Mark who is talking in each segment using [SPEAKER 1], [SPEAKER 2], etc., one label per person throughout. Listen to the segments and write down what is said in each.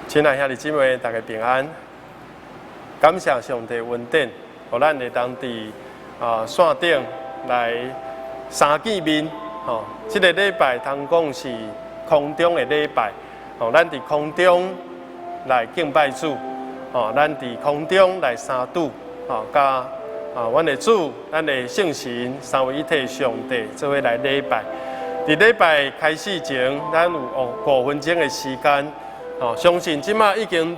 [SPEAKER 1] 亲爱兄弟姊妹，大家平安。感谢上帝恩典，互咱会当伫线顶来相见面。这个礼拜通讲是空中的礼拜。咱伫空中来敬拜主。咱伫空中来三主。甲阮的主、咱的圣神三位一体上帝做伙来礼拜。伫礼拜开始前，咱有5分钟的时间。相信即马已经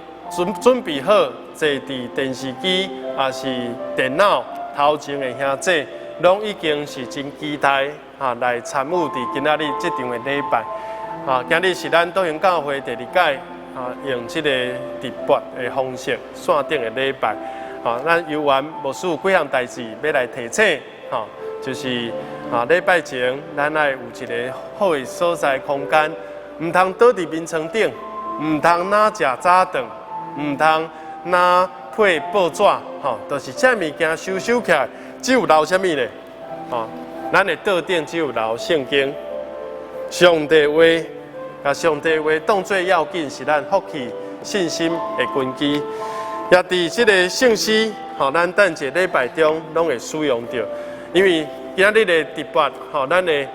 [SPEAKER 1] 准备好，坐伫电视机也是电脑头前的兄弟，拢已经是真期待来参与伫今仔日这场的礼拜。今日是咱导行教会第2届用这个直播的方式线顶的礼拜。咱游玩牧师有几项代志要来提醒，就是礼拜前咱爱有一个好的所在空间，唔通倒伫眠床顶。唔通哪食早顿，唔通哪配报纸，都是这物件收起来，只有留什么咧？咱的桌顶只有留圣经、上帝话，甲上帝话当作要紧，是咱福气、信心的根基。也伫这个信息，咱等一个礼拜中拢会使用到，因为今日的直播，咱的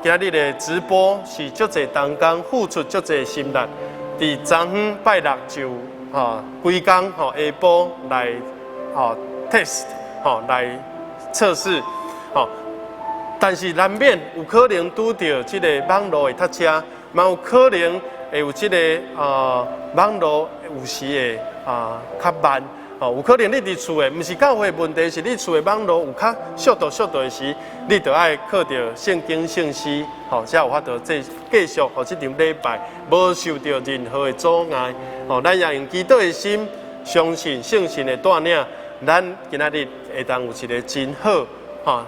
[SPEAKER 1] 今日的直播是足侪同工付出足侪心力。伫昨昏拜六就规工下晡来test 来测试但是难免有可能拄到即个网络的塞车，嘛有可能会有即个网络有时会较慢有可能你伫厝的，毋是教会问题，是你厝的网络有较速度的时，你就爱靠着圣经信息，才有法度继续互这场礼拜无受到任何的阻碍。咱也用基督的心，相信圣神的带领，咱今仔日会当有一个真好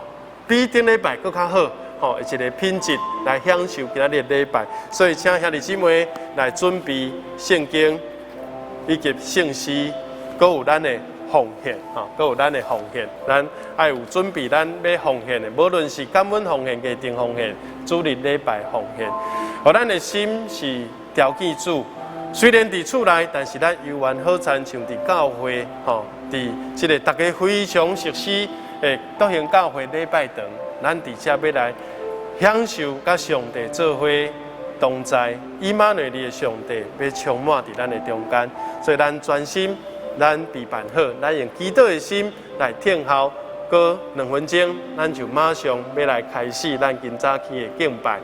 [SPEAKER 1] 比顶礼拜更较好一个品质来享受今仔日的礼拜。所以请兄弟姊妹来准备圣经以及圣诗。阁有咱的奉献阁有咱的奉献，咱爱有准备咱要奉献的，无论是感恩奉献、家庭奉献、主日礼拜奉献，互咱的心是条件主。虽然伫厝内，但是咱游玩好亲像伫教会伫这个大家非常熟悉的导行教会礼拜堂，咱伫遮要来享受甲上帝做伙同在，以马内利的上帝要充满伫咱的中间，所以咱专心。咱备办好，咱用基督的心来听候，过2分钟，咱就马上要来开始咱今早起的敬拜。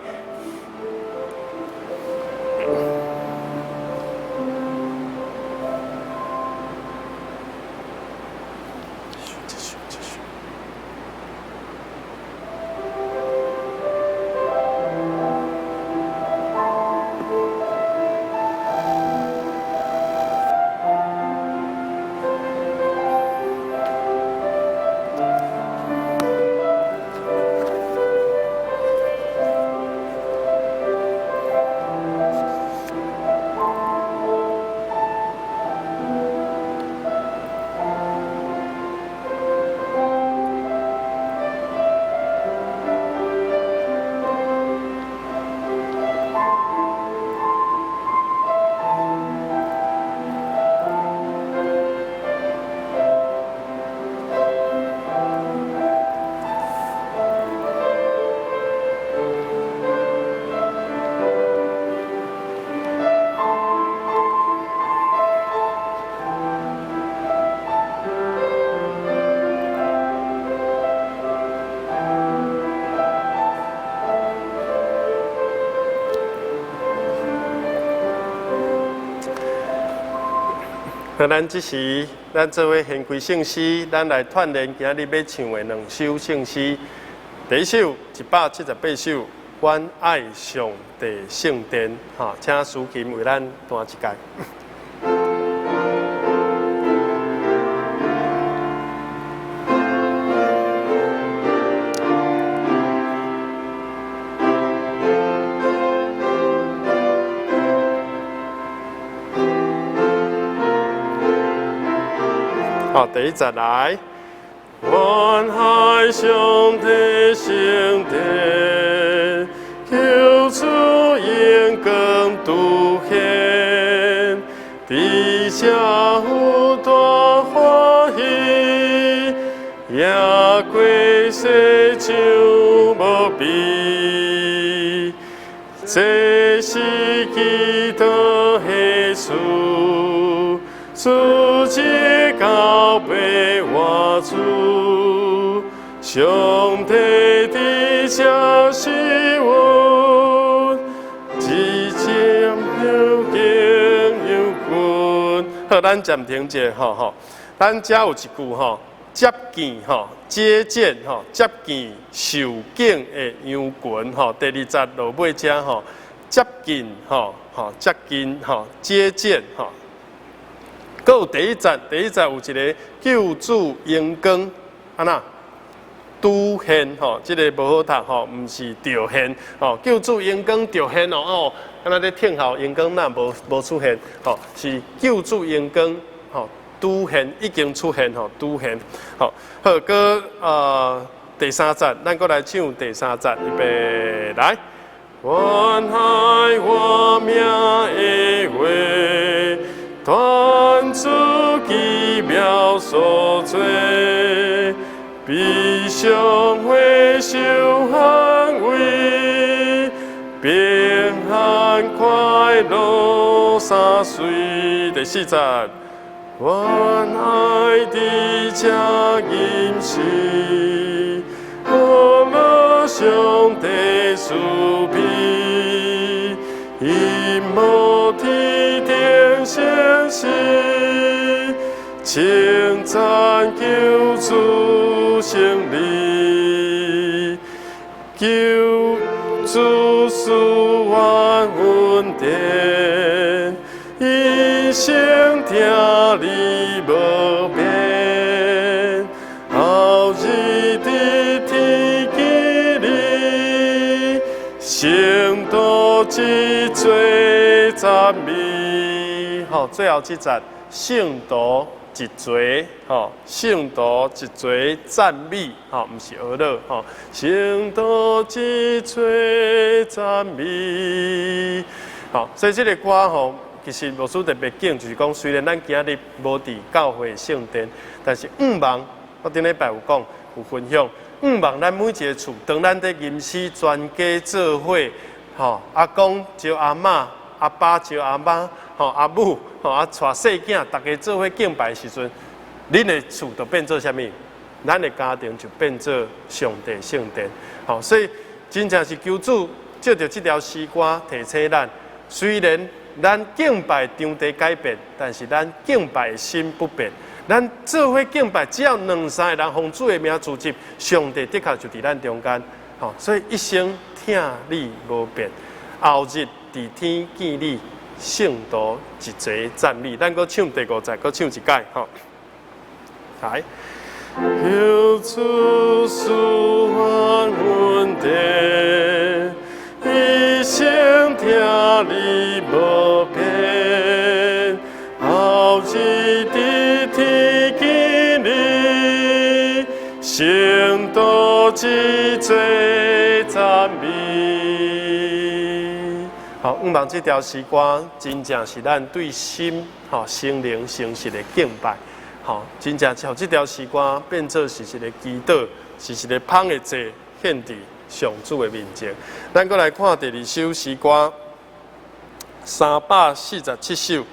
[SPEAKER 1] 咱这时，咱做伙献归圣诗，咱来串联今日要唱的2首圣诗。第一首178首《关爱上帝圣殿》，请苏琴为咱弹一届。第一节来，关爱上帝圣殿，求主眼光凸显，地下有大欢喜，也过世像无比。这是基督耶稣，主之高被我主，上帝的家是我，只将有敬有君。好，咱暂停者，吼，咱遮有一句吼，接见吼，接见吼，接见受敬的羊群吼。第二节落尾遮吼，接近吼，接近吼，接见吼。搁有第一节有一个救主阳光，安那？出现吼，这个无好读吼，唔是着现吼，救主阳光着现哦，敢若咧听候阳光那无出现吼，是救主阳光吼，出现已经出现吼，出现好，好个第三节，咱搁来唱第三节，预备来。愿海我命的话，传出奇妙所做。必上会受安慰，平安快乐三岁。第四节，愿爱的家饮食，我们上帝慈悲，因无天定相信，称赞救主胜利，救主赐我恩典，一生听你无变，后日的天记里，圣道之最赞美。好，最后这节圣道。一嘴吼，圣道一嘴赞美吼，毋是学乐吼，圣道一嘴赞美。好，所以这个歌吼，其实牧师特别敬，就是讲，虽然咱今日无伫教会圣殿，但是望我顶礼拜有讲有分享，望咱每一个厝，当咱在吟诗全家做伙，吼，阿公招阿嬷，阿爸招阿妈，吼阿母。带细囝，大家做伙敬拜的时阵，恁的厝就变做啥物？咱的家庭就变做上帝圣殿。好，所以真正是求主借着这条诗歌提醒咱，虽然咱敬拜场地改变，但是咱敬拜的心不变。咱做伙敬拜，只要两三个人奉主的名组织，上帝的确就伫咱中间。好，所以一生听你无变，后日伫天见你。圣道一节赞美，咱搁唱第五节，搁唱一届吼。来，求主赐我恩典，一生听你无变，后日的天见你，圣道一节赞美。好，望这条诗歌真正是咱对心、心灵诚实的敬拜。好，真正朝这条诗歌变作是一个祈祷，是一个捧的祭，献伫上主的面前。咱搁来看第二首诗歌，347首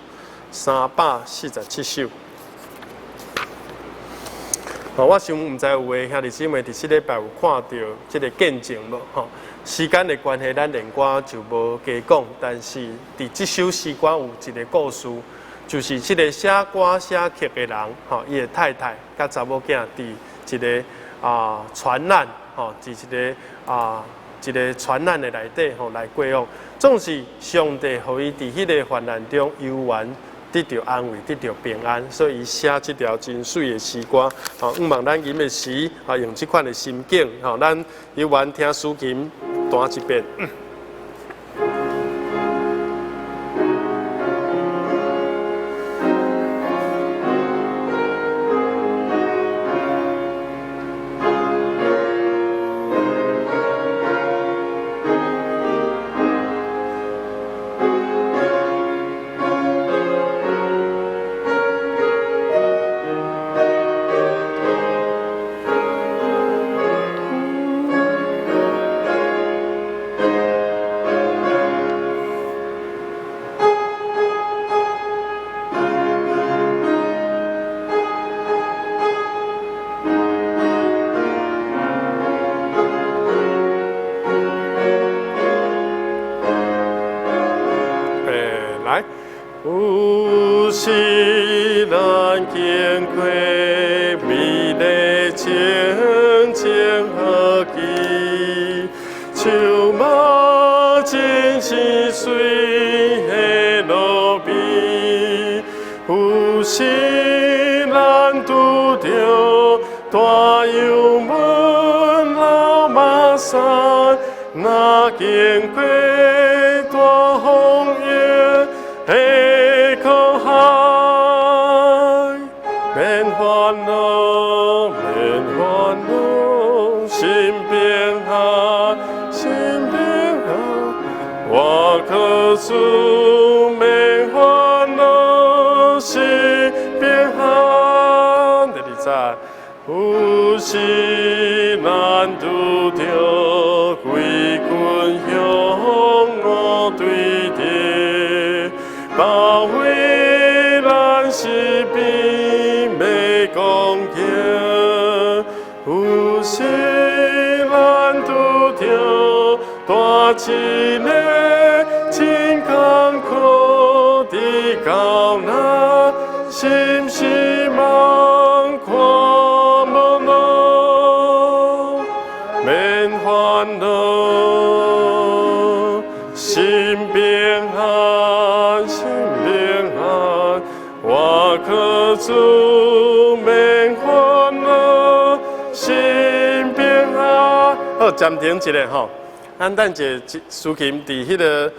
[SPEAKER 1] ，347首。我想唔知有诶兄弟姊妹伫这礼拜有看到这个见证无？吼。时间的关系，咱连歌就无加讲。但是伫这首诗歌有一个故事，就是这个写歌写曲的人，伊的太太甲查某囝伫一个船难，伫一个船难的内底来过往。总是上帝互伊伫迄个患难中游玩，得到安慰，得到平安，所以伊写这条真水的诗歌。望咱吟的时，用这款的心境，咱游玩听抒琴。弹一遍。有时咱经过美丽清清好奇，树木真是水的路边，有时咱拄着大油门老马山，若经过大风雨的苦海，免烦恼，免烦恼，心平安，心平安，我可主免烦恼，心平安。第二节，有时咱拄着规群向我对敌，包围咱身边要攻击。有时咱拄着大一个真艰苦的高难，心是茫看无路，免烦恼，心平安，心平安，我可主免烦恼，心平安。好，暂停一下吼，咱一抒琴伫迄个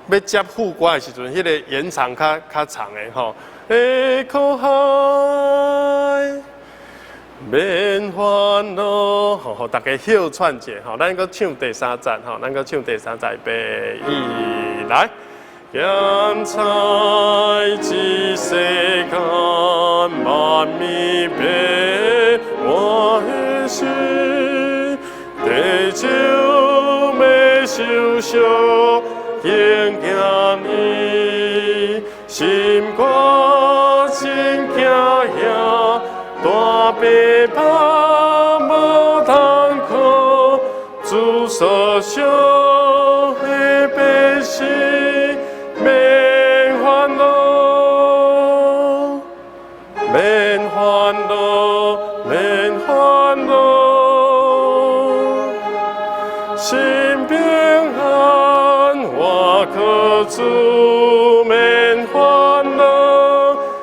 [SPEAKER 1] 要接副歌的时阵，迄个延长较长的吼。的苦海，免烦恼，吼，大家休喘一下吼，咱搁唱第三站吼，咱搁唱第三站，备一来。咸菜这世间万米变我的心，地久要受伤，经行你心肝真惊遐，大白马无通靠，自所想的百姓。免烦恼，免烦恼，免烦恼，心平安，我可主免烦恼，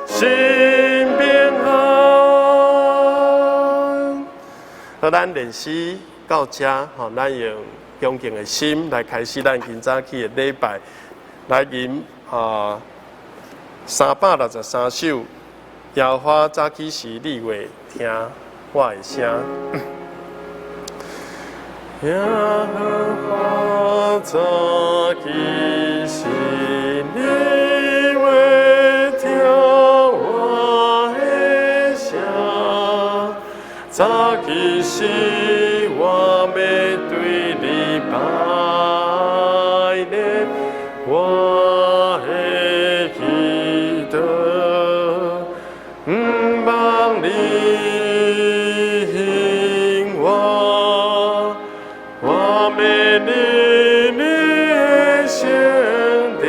[SPEAKER 1] 心平安。好，咱练习到这，吼，咱用恭敬的心来开始咱今早起的礼拜。来吟363首，耶和华早起时，你会听我的声。耶和华早起时，你会听我的声。早起时，我要对你拜念。我的祈祷，望你听我要你的圣殿，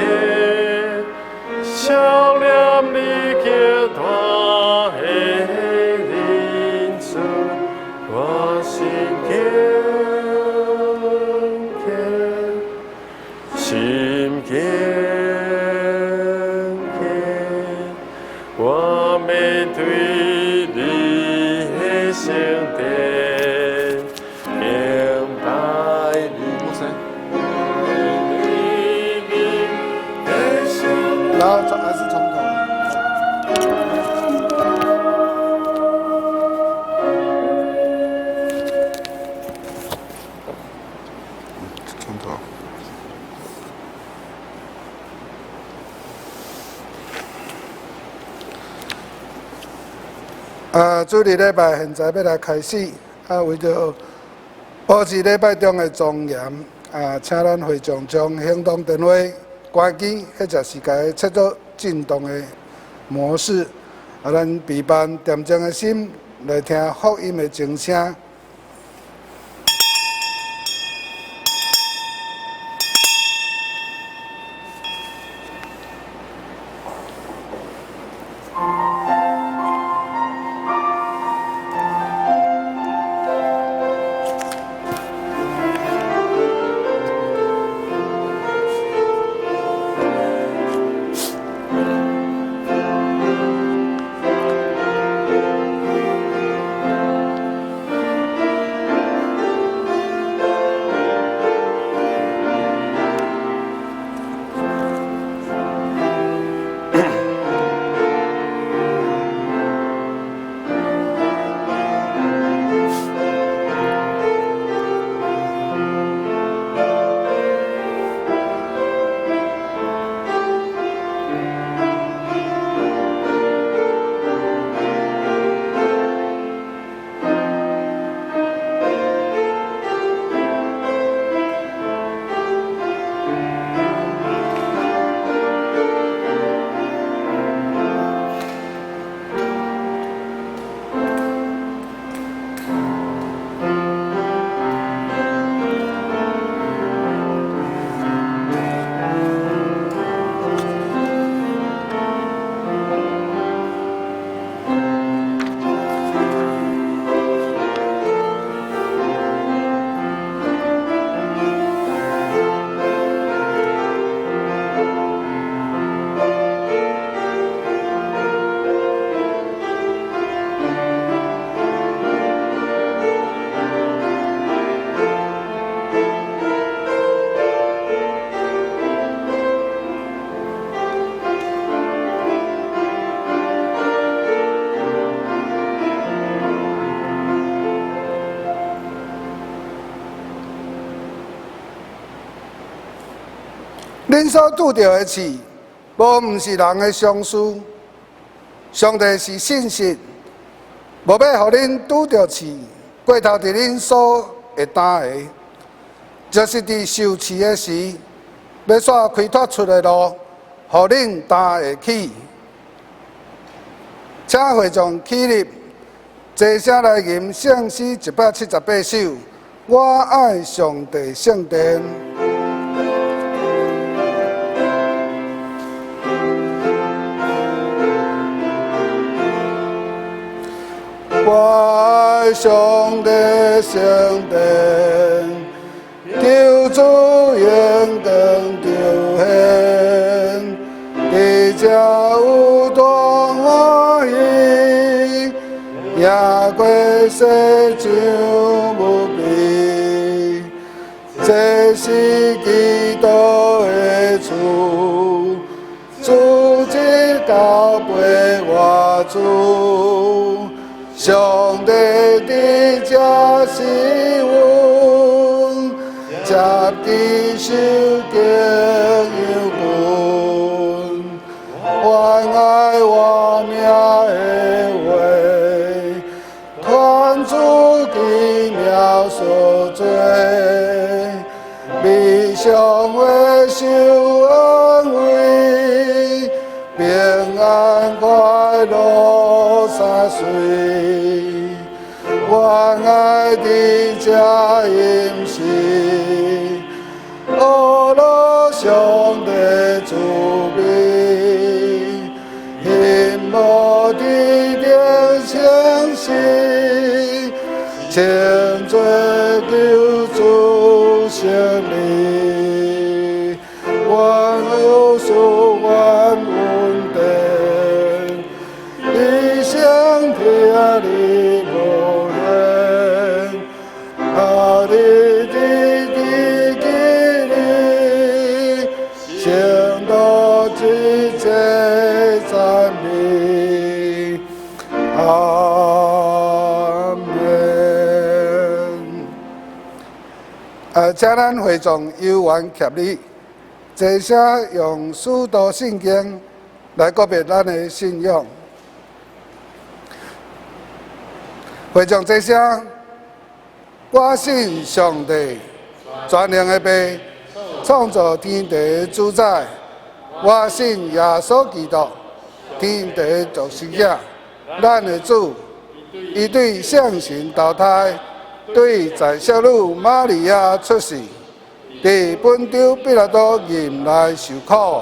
[SPEAKER 1] 笑脸你给大的人子，我心心坚坚，我面对你的圣殿，明白你的圣。然后还是从头。从头。主日礼拜现在要来开始，为着保持礼拜中的庄严，请咱会众将行动电话关机，或者是该切做震动的模式，咱备办恬静的心来听福音的钟声。
[SPEAKER 2] 恁所拄着的刺，无毋是人的相思。上帝是信实，无要互恁拄着刺，过头伫恁所会担的，就是伫受刺的时，要煞开拓出的路，互恁担会起。请会众起立，齐声来吟圣诗178首。我爱上帝圣殿。我爱上帝圣殿，救主永更救现，地者有大欢喜，夜过世上无比，这是基督的厝，主旨交陪我主。上帝的家是阮，接地受敬有君，还爱我命的话，传主奇妙所做，必上会受恩惠，平安快乐三岁。我爱的家饮食，阿拉上帝慈悲，羡慕的定相信，千罪救主胜利，万有所万稳定，理想天理无限，阿里的基里，向到一切赞美，阿门。请咱会众有缘协力，齐声用许多圣经来告别咱的信仰。会众齐声，我信上帝，全能的父，创造天地的主宰。我信耶稣基督，天地的造成者，咱的主。伊对圣神投胎，对在小女玛利亚出世，伫本丢彼拉多任内受苦，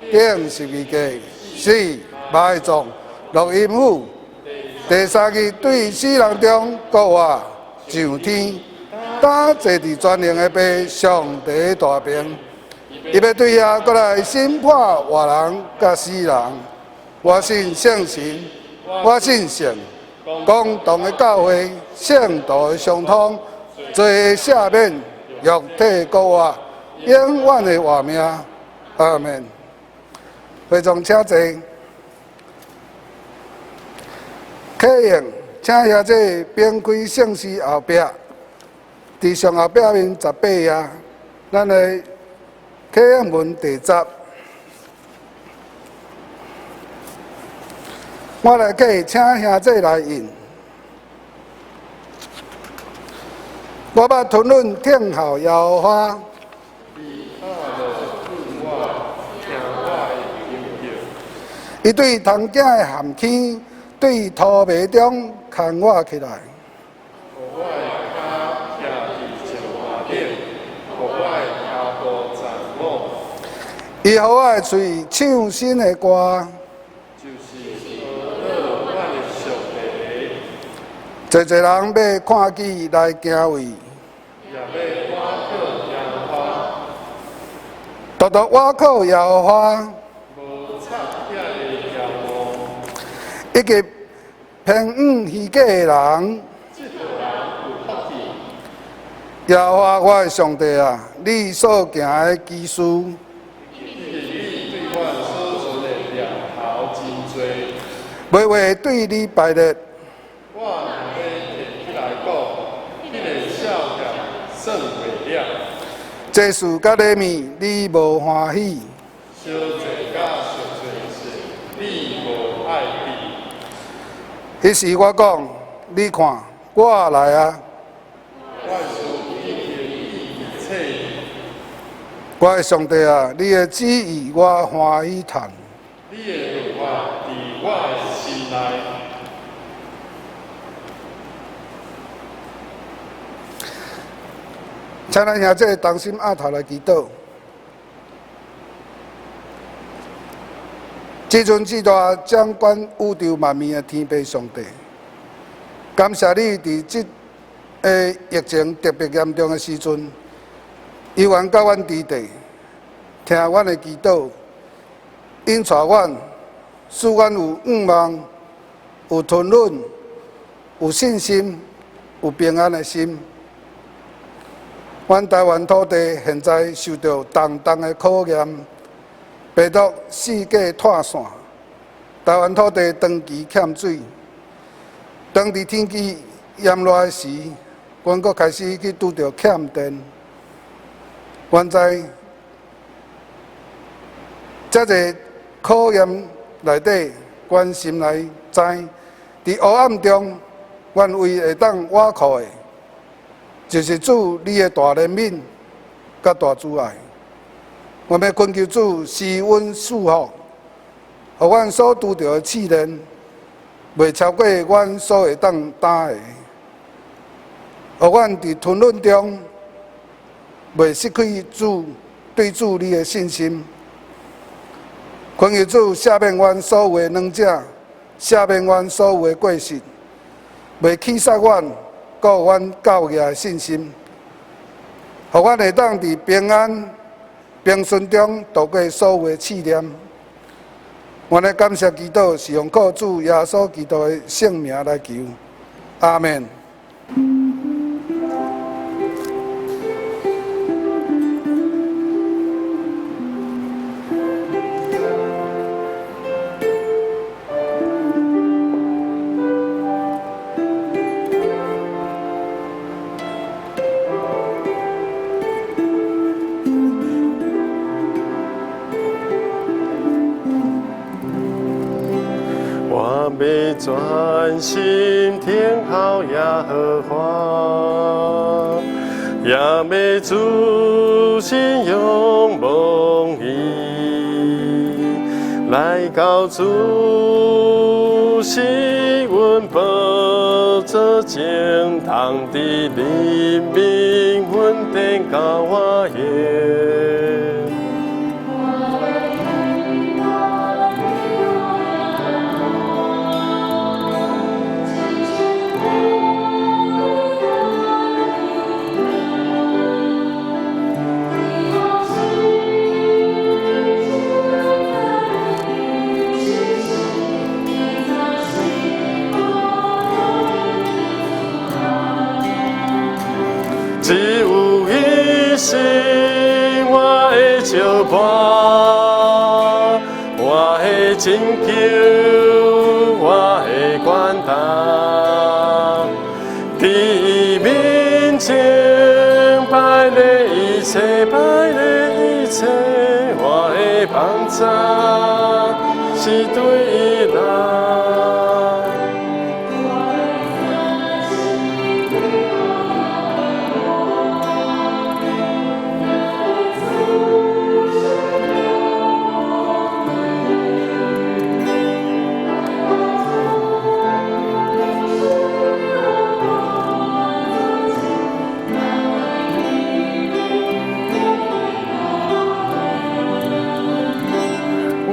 [SPEAKER 2] 顶十字架，死埋葬，落阴府。第三日对死人中国活上天，打坐伫全能的父上帝大名，伊要对遐过来审判活人甲死人。我信圣神，我信圣，共同的教会，圣道的相通，罪赦免，肉体国活，永远的活命。阿门。会众请坐。启用，请遐这编开圣诗后壁，伫上后壁面18页，咱的启用文第10。我来给请兄弟来印。我把吞论听候耶和华，伊对童囝的含气，对土糜中牵我起来。我的脚徛伫石头顶，我的脚步站稳。伊予我的喙唱新的歌。侪侪人要看见来敬畏，也要我靠耶和华，独独我靠耶和华，无插遐的骄傲，以及偏误虚假的人。耶和华我的上帝啊，你所行的奇事，你对我所做的良头真多，每月对你拜日。我若要摕起来讲，迄个笑脸算袂了。这事甲礼物你无欢喜，
[SPEAKER 1] 小罪甲小罪事，你无爱比。
[SPEAKER 2] 迄时我讲，你看，我来啊！
[SPEAKER 1] 万事已经一切，
[SPEAKER 2] 我的上帝啊，你的旨意我欢喜谈。
[SPEAKER 1] 你的律法伫我的心内。
[SPEAKER 2] 请咱兄弟同心压头来祈祷。至尊至大掌管宇宙万物的天父上帝，感谢你伫即个疫情特别严重的时阵，犹原甲阮伫地，听阮的祈祷，引带阮，使阮有仰望、有吞忍、有信心、有平安的心。阮台湾土地现在受到重重的考验。病毒四界扩散，台湾土地长期欠水。当伫天气炎热时，阮阁开始去拄着欠电。阮知，遮个考验内底，阮心内知，伫黑暗中，阮唯会当倚靠的，就是主你的大怜悯甲大慈爱。我们恳求主施恩赐福，互阮所拄着的试炼，袂超过阮所会当担的；互阮伫吞忍中，袂失去对主你的信心。恳求主赦免阮所有的软者，赦免阮所有的过失，袂欺杀阮，搁有阮教义的信心，互阮会当伫平安。平顺中度过所有的试炼，我的感谢祈祷是用靠主耶稣基督的圣名来求，阿门。
[SPEAKER 1] 我要专心听候耶和华，也要主心仰望伊，来到主是阮保守正当的黎明，稳定高我耶。只有一心，我会相伴，我会拯救，我会管他。伫面前摆的一切，摆的一切，我会帮助，是对伊来。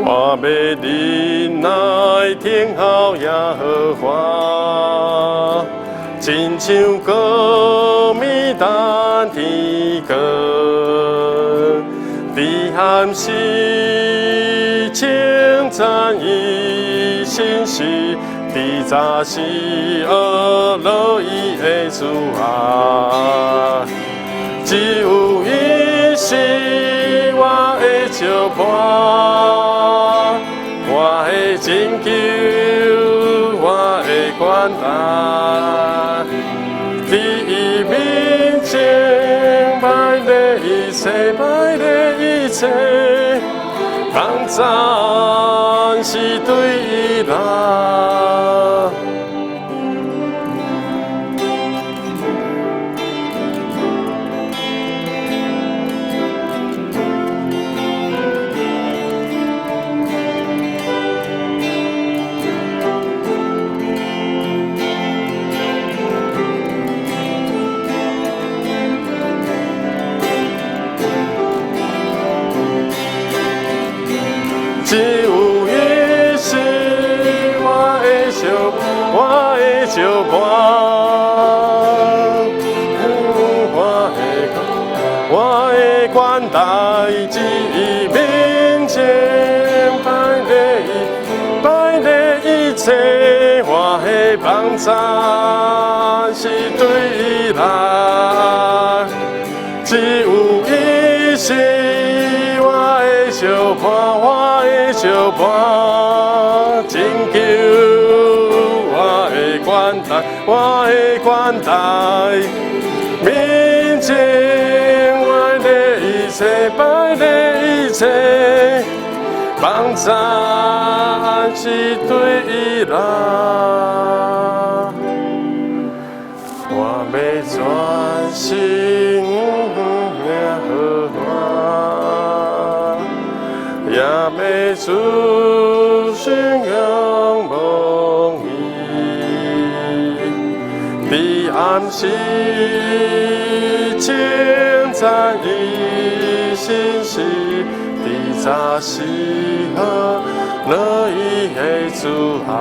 [SPEAKER 1] 我要忍耐听候耶和华，亲像歌迷等天歌，悲喊是称赞伊信息，伫早时阿罗伊的主啊，只有伊是我的相伴。我会拯救，我会管他，伫伊面前摆的一切，赞是对伊啦。只有伊是我的相伴，我的款待，只面前摆的一切，我的帮赞是对伊来，只有伊是我的相伴。相伴，拯救我的款待，面前我的一切，摆的一切，帮赞是对伊来，我要专心好我，也要主信仰望伊，彼暗时称赞伊心事，伫早时候乐意的主爱，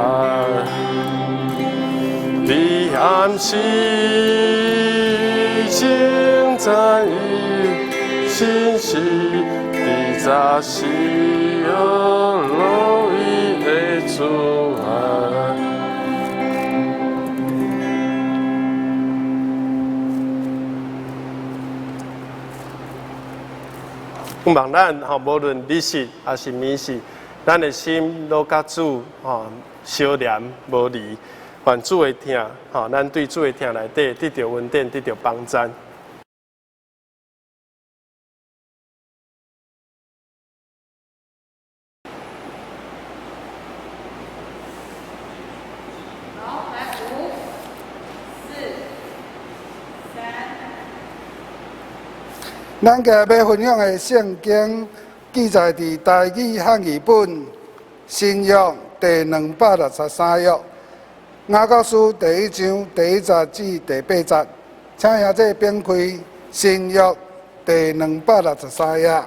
[SPEAKER 1] 彼暗时称赞伊心事。早时候，乐意的主爱。望咱无论你是还是米是，咱的心都甲主相连无离，愿主的听咱对主的听内底得到稳定，得到帮赞。
[SPEAKER 2] 咱今日要分享的圣经记载伫台语汉语本新约第263页，雅各书第1章第1节至第8节，请兄弟点开新约第263页。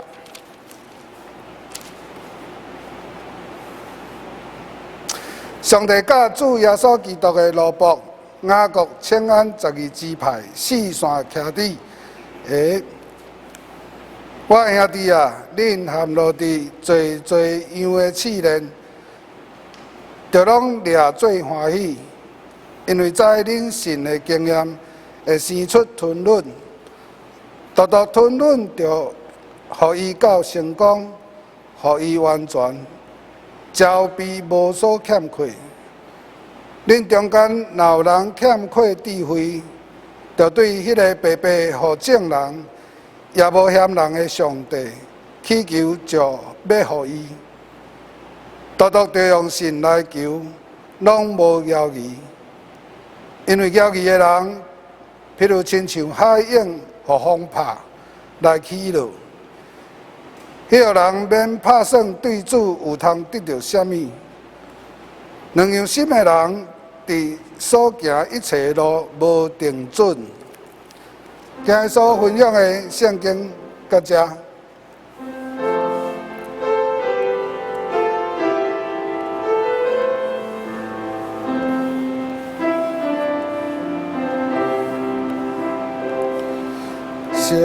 [SPEAKER 2] 上帝甲主耶稣基督的奴仆雅各请安12支派四线徛伫下。我兄弟啊，恁含落伫侪样的试炼，着拢掠做欢喜，因为知恁信的经验会生出吞忍，独吞忍着，互伊到成功，互伊完全，招庇无所欠缺。恁中间若有人欠缺智慧，着对迄个白白互正人。也无嫌人的上帝祈求，就要互伊，独着用信来求，拢无妖异。因为妖异的人，譬如亲像海涌互风拍来起落，迄个人免拍算对主有通得到什么。两样心的人，伫所行一切路无定准。今日所分享的圣经到这。现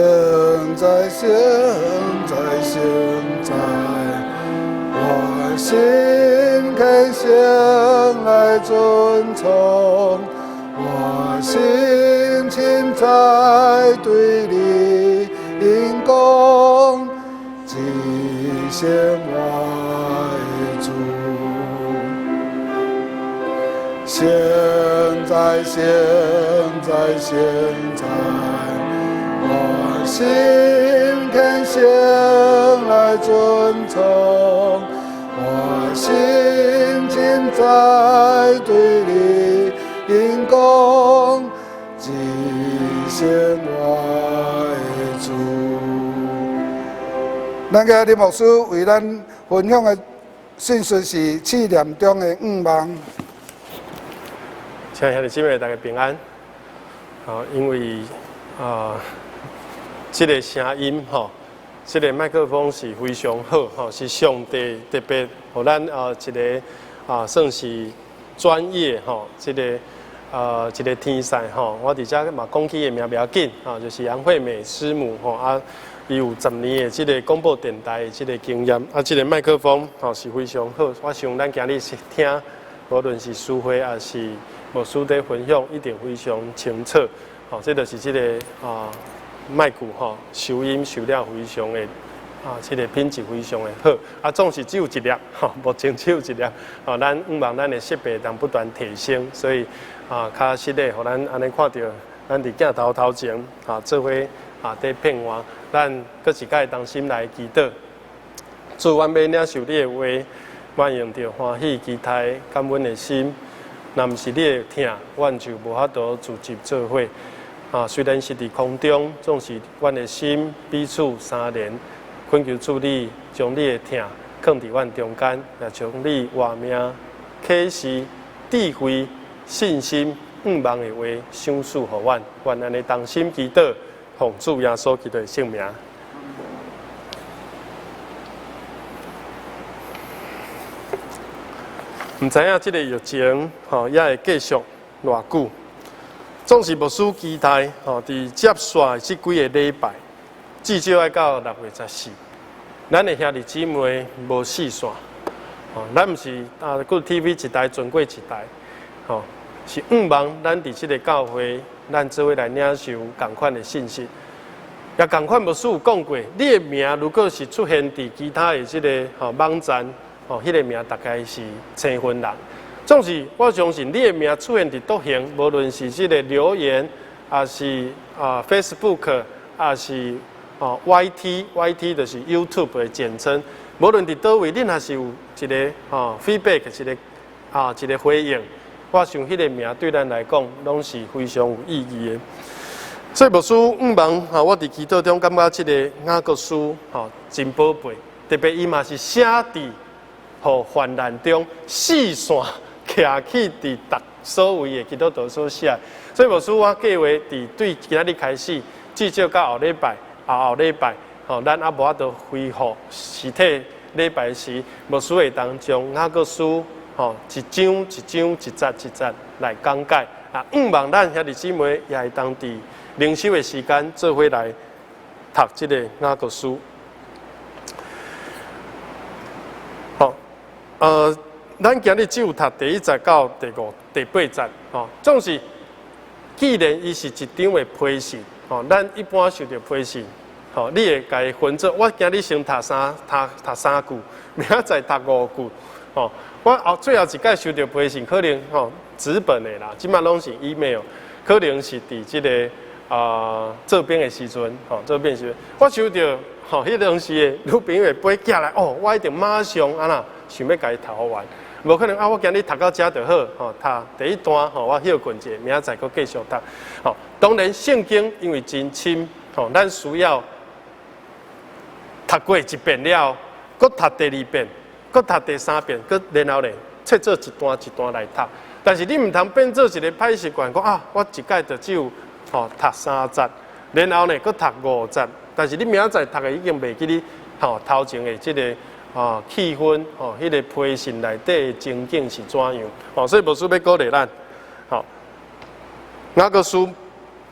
[SPEAKER 2] 在，我心开向来遵从。我心情在对你因公，极限外主。现在，我心肯向来遵从。心尽在对你因公，极显我的主。咱今日牧师为咱分享的信息是试验中的5望。
[SPEAKER 1] 亲爱的姊妹，大家平安。因为这个声音这个麦克风是非常好是上帝特别给咱一个算是专业这个一个天才我伫遮嘛讲起的名不要紧就是杨惠美师母伊有10年的这个广播电台的这个经验这个麦克风是非常好。我想咱今日是听，无论是书会还是牧师在分享，一定非常清楚。这就是这个麦克收音收了非常的这个品质非常的好。总是只有一粒目前只有一粒咱希望咱的设备能不断提升，所以较实的，互咱安尼看到咱伫镜头前做伙在片换，咱搁一摆同心来祈祷。主，阮要领受你的话，阮用着欢喜期待感恩的心。若毋是你的疼，阮就无法度自集做伙。虽然是伫空中，总是阮的心彼此相连。恳求主你将你的疼放伫阮中间，也将你话命、启示、智慧、信心、5望的话赏赐互阮。愿安尼同心祈祷，奉主耶稣基督的圣名。唔知影这个疫情也会继续偌久。总是牧师期待伫接续这几个礼拜，至少要到6月14。咱的兄弟姊妹无四线，咱毋是搁 TV 一台转过一台，是5望咱伫这个教会，咱做伙来领受同款的信息。也同款牧师有讲过，你的名如果是出现伫其他的这个网站，迄个名大概是青分人。总是我相信你的名出现伫倒行，无论是这个留言，还是Facebook， 还是YT 就是 YouTube 的简称。无论伫倒位，恁还是有一个feedback， 一个回应。我想迄个名对咱来讲，拢是非常有意义的。所以牧师5望我伫祈祷中感觉这个雅各书真宝贝，特别伊嘛是写伫患难中四线。徛起伫所有的基督徒所写，所以牧师我计划伫对今仔日开始，至少到后礼拜，咱也无法度恢复实体礼拜时，牧师会当将雅各书一章一章一节来讲解。5望咱兄弟姊妹也会当伫灵修的时间做伙来读这个雅各书。咱今日只有读第1节到第5、第8节，总是既然伊是一张的批示，咱一般受到批示，你会甲伊分做，我今日先读3句，明仔载读5句，我最后一届收到批示，可能纸本的啦，即摆拢是 email， 可能是伫这个做兵的时阵，做兵时阵，我收到迄当时的女朋友背寄来，我一定马上想要甲伊读完。无可能我今日读到遮就好，读第1段，我休困者，明仔载搁继续读。当然圣经因为真深，咱需要读过1遍了，搁读第2遍，搁读第3遍，搁然后咧切做一段一段来读。但是你唔通变做一个歹习惯，讲我一届就只有读3节，然后呢搁读5节，但是你明仔载读的已经袂记你头前的这个。气氛迄个批信内底的情景是怎样？所以牧师要鼓励咱，雅各书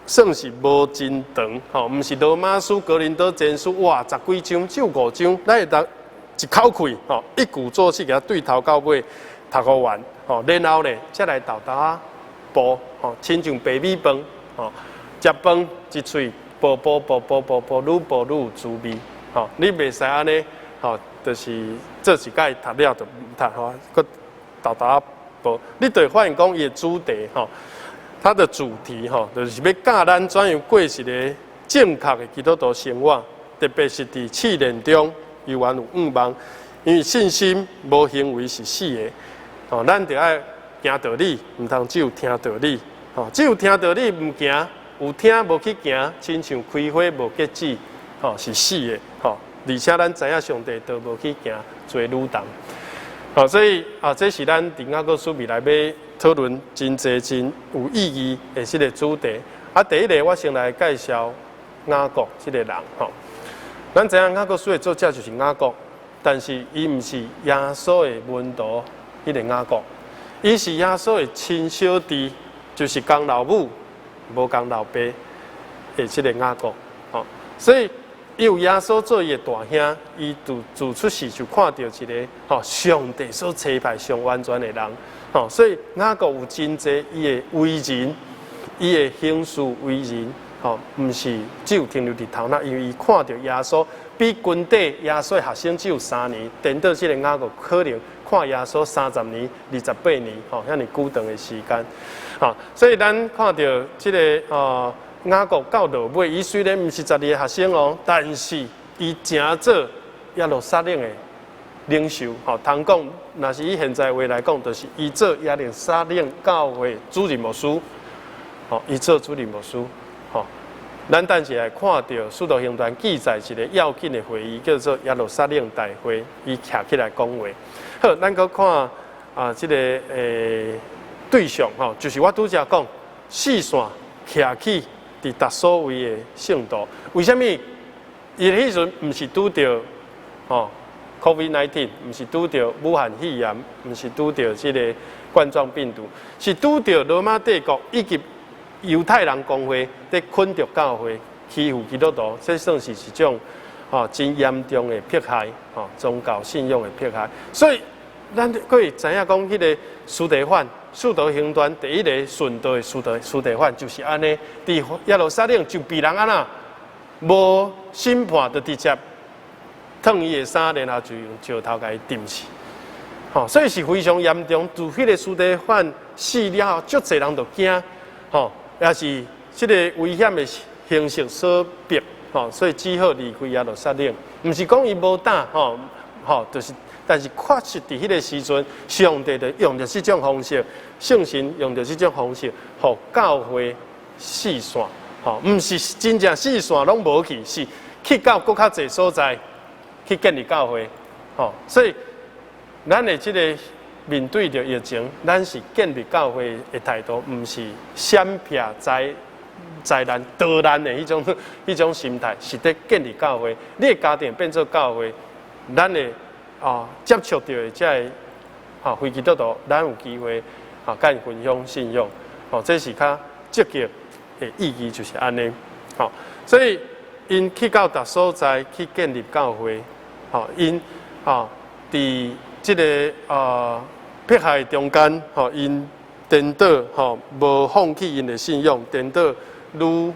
[SPEAKER 1] 算是无真长，毋是罗马书、哥林多前书，哇，10几章，只有5章，咱会当一口气，一鼓作气，给它对头到尾读好完，然后呢，再来豆豆煲，亲像白米饭，食饭一喙煲，愈煲愈有滋味，你袂使安尼。就是这一届读了就唔读，佮豆豆煲，你就会发现讲伊的主题，它的主题，就是要教咱怎样过一个正确的基督徒生活，特别是伫试炼中，依然有5望，因为信心无行为是死的。哦，咱就爱行道理，唔通只有听道理。哦，只有听道理唔行，有听无去行，亲像开花无结籽，哦是死的。哦，而且咱知影上帝都无去行，做女童。哦，所以这是咱伫雅各书未来要讨论真济真有意义的这个主题。第一个我先来介绍雅各这个人。吼，咱知影雅各书的作者就是雅各，但是伊唔是耶稣的门徒，迄个雅各，伊是耶稣的亲小弟。就是公老母，无公老爸的这个雅各，哦，所以伊有耶稣做伊的大兄，伊自出世就看到一个上帝所差派上完全的人，所以雅各有真济伊的为人，伊的行事为人，唔是只有停留伫头脑，因为伊看到耶稣比军队耶稣的学生只有3年，等到这个雅各可能看耶稣30年、28年，遐尼久长的时间。所以咱看到这个雅各到落尾，伊虽然唔是12个学生哦，但是伊正做耶路撒冷的领袖。通讲，若是以现在话来讲，就是伊做耶路撒冷教会主任牧师。伊做主任牧师。咱等下来看到《使徒行传》记载一个要紧的会议，叫做耶路撒冷大会，伊徛起来讲话。好，咱搁看这个对象就是我拄则讲四线徛起伫达所位的圣徒。为什么？伊迄阵毋是拄着COVID-19， 毋是拄着武汉肺炎，毋是拄着这个冠状病毒，是拄着罗马帝国以及犹太人公会在捆着教会，欺负基督徒，这算是一种真严重的迫害，宗教信仰的迫害。所以咱可以知影讲，迄个司提反，使徒行传第一个顺道的司提反就是安尼，伫耶路撒冷就被人安那无审判，就直接脱伊的衫，然后就用石头甲伊钉死。所以是非常严重。自迄个司提反死了后，足侪人就惊，也是这个危险的形势所逼，所以只好离开耶路撒冷。毋是讲伊无胆，就是。但是确实伫迄个时阵，上帝就用着这种方式，圣神用着这种方式，互教会四散，毋是真正四散拢无去，是去到搁较侪所在去建立教会，所以咱的这个面对着疫情，咱是建立教会的态度，毋是闪避灾难、逃难的迄种心态，是伫建立教会。你的家庭变做教会，咱的接触到的这非基督徒，咱有机会甲因分享信仰，这是较积极的意义，就是安尼。所以因去到达所在去建立教会，因伫这个迫害中间，因颠倒无放弃因的信仰，颠倒愈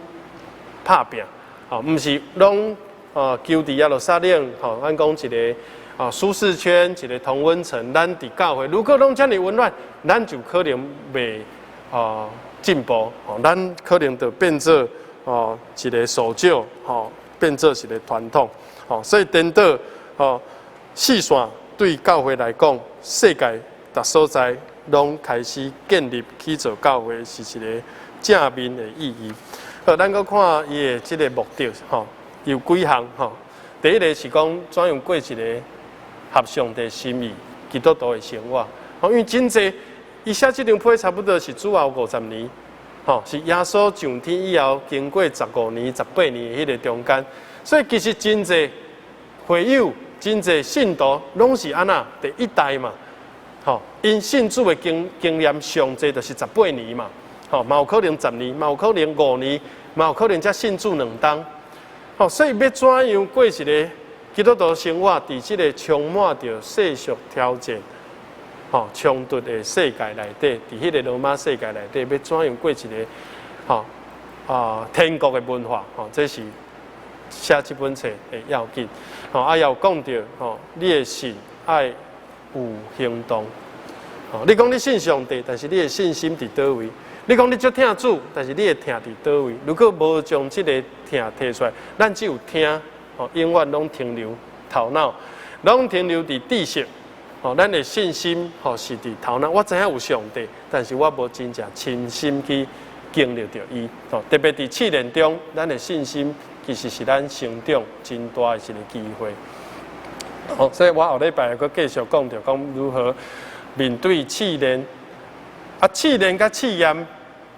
[SPEAKER 1] 拍拼，毋是拢求伫耶路撒冷，咱讲一个。舒适圈，一个同温层，咱伫教会，如果拢遮尔温暖，咱就可能袂进步，咱可能就变做一个守旧，变做一个传统，所以颠倒四线对教会来讲，世界各所在拢开始建立起做教会，是一个正面的意义。好，咱搁看伊的这个目的，有几项，第一个是讲怎样过一个合上帝心意、基督徒的生活。因为真济，伊写这张批差不多是主后50年，是耶稣上天以后经过15年、18年迄个中间，所以其实真济会友、真济信徒拢是安那第一代嘛，因信主的经验上济就是18年嘛，嘛有可能10年，嘛有可能5年，嘛有可能才信主2冬，所以要怎样过一个基督徒生活，伫这个充满着世俗挑战、冲突的世界内底，伫迄个罗马世界内底，要怎样过一个天国的文化？这是写这本册的要紧。也有讲到你的信爱有行动。你讲你信上帝，但是你的信心伫倒位？你讲你足听主，但是你的听伫倒位？如果无将这个听提出来，咱只有听。永远拢停留头脑，拢停留伫知识，咱的信心是伫头脑。我知影有上帝，但是我无真正亲身去经历着伊。特别伫试炼中，咱的信心其实是咱成长真大的一个机会。所以我后礼拜佫继续讲着讲如何面对试炼，试炼甲试验、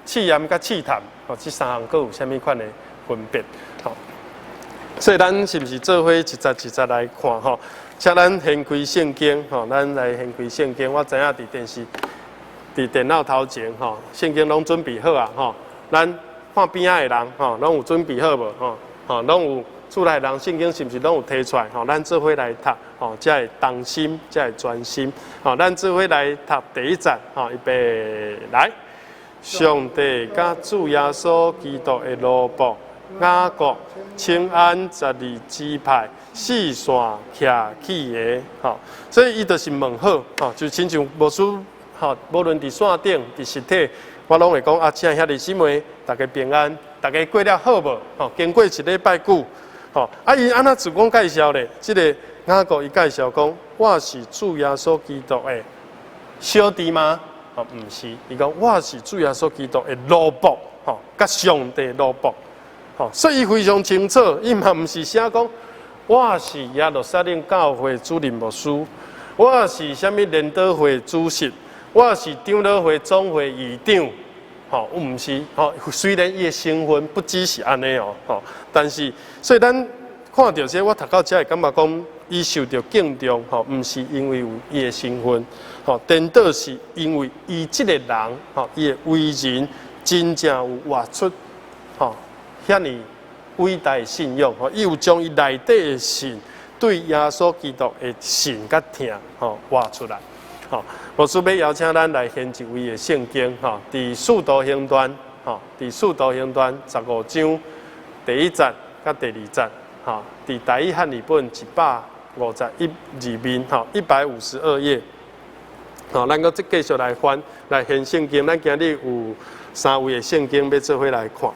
[SPEAKER 1] 试验甲试探，这三项佫有啥物款的分别？所以咱是毋是做伙一节一节来看吼？请咱掀开圣经咱来掀开圣经。我知影伫电视、伫电脑头前圣经拢准备好啊咱看边仔的人拢有准备好无拢有厝内人圣经是毋是拢有摕出来咱做伙来读才会动心，才会专心咱做伙来读第一节预备来。上帝甲主耶稣基督的奴仆雅各清安12支派4线徛起的所以伊就是问好就亲像牧师无论伫线顶伫实体，我拢会讲请兄弟姊妹大家平安，大家过了好无经过一礼拜久伊安怎自我介绍咧？即个雅各伊介绍讲，我是主耶稣基督的小弟吗？毋是，伊讲我是主耶稣基督的奴仆甲上帝奴仆所以伊非常清楚，伊嘛毋是写讲我是耶路撒冷教会主任牧师，我是啥物联导会主席，我是长老会总会议长毋是虽然伊的身份不只是安尼但是所以咱看到这，我读到这会感觉讲，伊受到敬重毋是因为有伊的身份颠倒是因为伊即个人伊的为人真正有活出遐尼伟大的信仰伊有将伊内底的信对耶稣基督的信甲听活出来牧师要邀请咱来献一位的圣经伫《使徒行传》伫《使徒行传》15章第1节甲第2节伫台语汉语本151字面152页咱搁继续来翻来献圣经。咱今日有3位的圣经要做伙来看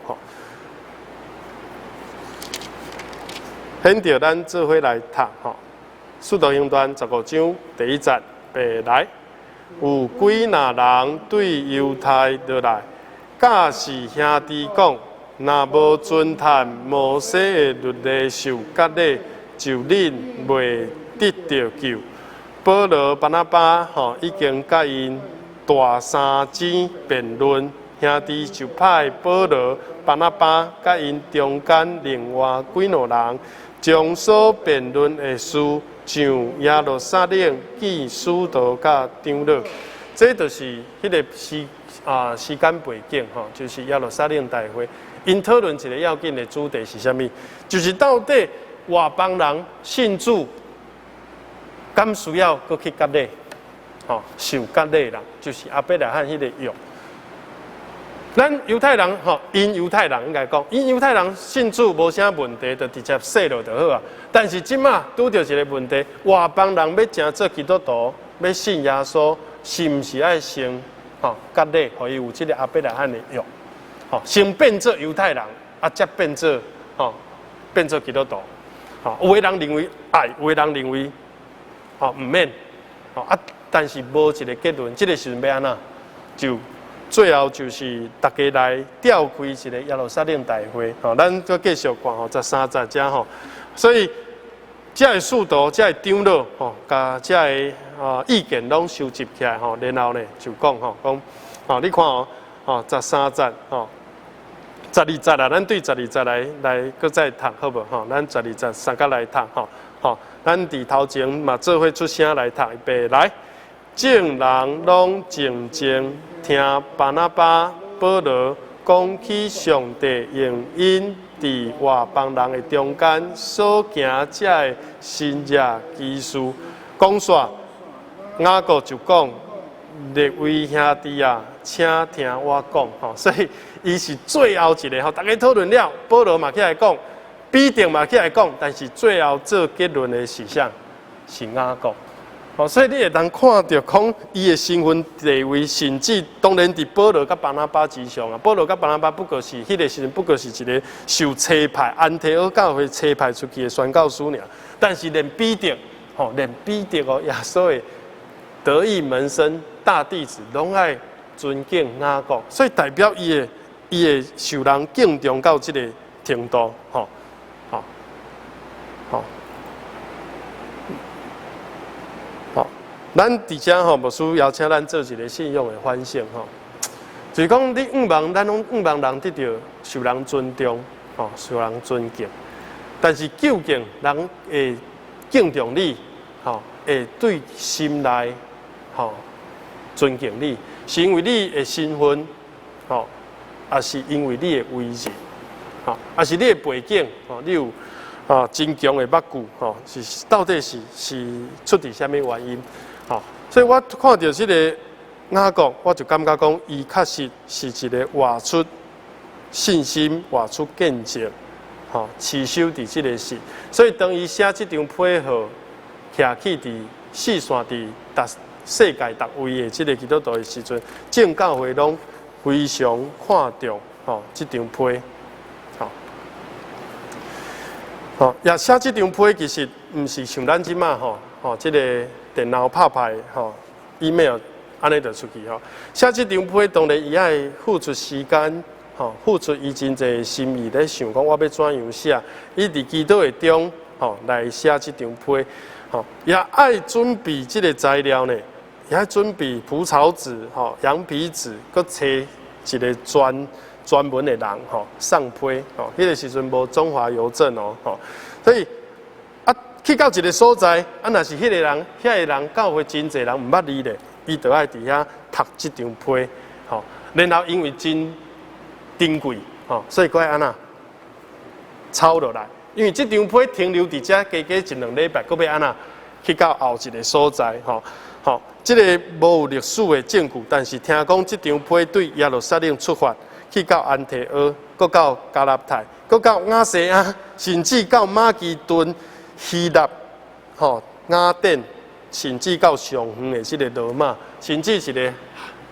[SPEAKER 1] 显着咱做伙来读《使徒行传》15章第1节白来，有几若人对犹太落来，假是兄弟讲，若无遵探摩西的律例受割礼，就恁袂得着救。保罗、巴拿巴已经甲因大3天辩论，兄弟就派保罗、巴拿巴甲因中间另外几若人，将所辩论的事上耶路撒冷见使徒甲长老。这就是迄个时间背景就是耶路撒冷大会。因讨论一个要紧的主题是啥物？就是到底外邦人信主，敢需要搁去割礼？受割礼人就是阿伯拉罕迄个约。咱犹太人因犹太人应该讲，因犹太人信主无啥问题，就直接洗落就好啊。但是即马拄着一个问题，外邦人要真做基督徒，要信耶稣，是毋是爱先割礼，互伊有即个阿伯拉罕的约？先变做犹太人，才变做基督徒。有的人认为爱，有的人认为毋免。但是无一个结论，这个时阵要安怎？就最后就是大家来召开一个耶路撒冷大会。咱再继续看13节遮所以这个使徒、这个长老甲这个意见拢收集起来然后呢就讲你看13节12节啦，咱对12节来搁再读好无咱12节三角来读咱伫头前嘛做伙出声来读，预备来。众人拢静静听巴拿巴、保罗讲起上帝用因伫外邦人的中间所行这个新约奇事。讲煞，雅各就讲：列位兄弟啊，请听我讲所以伊是最后一个大家讨论了，保罗嘛起来讲，必定嘛起来讲，但是最后做结论的是啥？是雅各。所以你会当看到讲伊的身份地位，甚至当然伫保罗甲巴拿巴之上保罗甲巴拿巴不过是迄个时阵，不过是一个受差派安提阿教会差派出去的宣教师尔。但是连彼得吼，连彼得哦，耶稣的得意门生大弟子，拢爱尊敬雅各，所以代表伊会受人敬重到这个程度，吼，好，好，好，咱伫遮吼，无需邀请咱做一个信用的反省吼。就是讲，你咱拢望人得到受人尊重，吼，受人尊敬。但是究竟人会敬重你，吼，会对心内，吼，尊敬你，是因为你的身份，吼，也是因为你的威严，吼，也是你的背景，吼，你有真强的目骨，吼，是到底是出自什么原因，吼，所以我看到这个。雅各，我就感觉讲，伊确实是一个活出信心、活出见证，吼，持守伫即个事。所以当伊写即张批号，徛起伫四线伫世界各位的即个基督徒的时阵，正教会拢非常看重吼即张批，吼，吼，也写即张批其实毋是像咱即马吼，即个电脑拍拍吼 email。安尼就出去吼，写即张批当然伊爱付出时间，吼，付出伊真侪心意咧想讲我要怎样写，伊伫基督的中，吼来写即张批，吼也爱准备即个材料呢，也爱准备蒲草纸，吼羊皮纸，搁找一个专门的人，吼上批，吼迄个时阵无中华邮政哦，吼，所以去到一个所在，若是迄个人，遐个人教会真侪人毋捌字咧。伊就爱伫遐读即张批，吼，然后因为真珍贵，吼，所以该安那抄落来。因为即张批停留伫遮加一两礼拜，搁要安那去到后一个所在，吼，即个无有历史的证据，但是听讲即张批对耶路撒冷出发，去到安提阿，搁到加拉太，搁到亚细亚，甚至到马其顿、希腊，吼，雅典。甚至到上远的即个罗马，甚至一个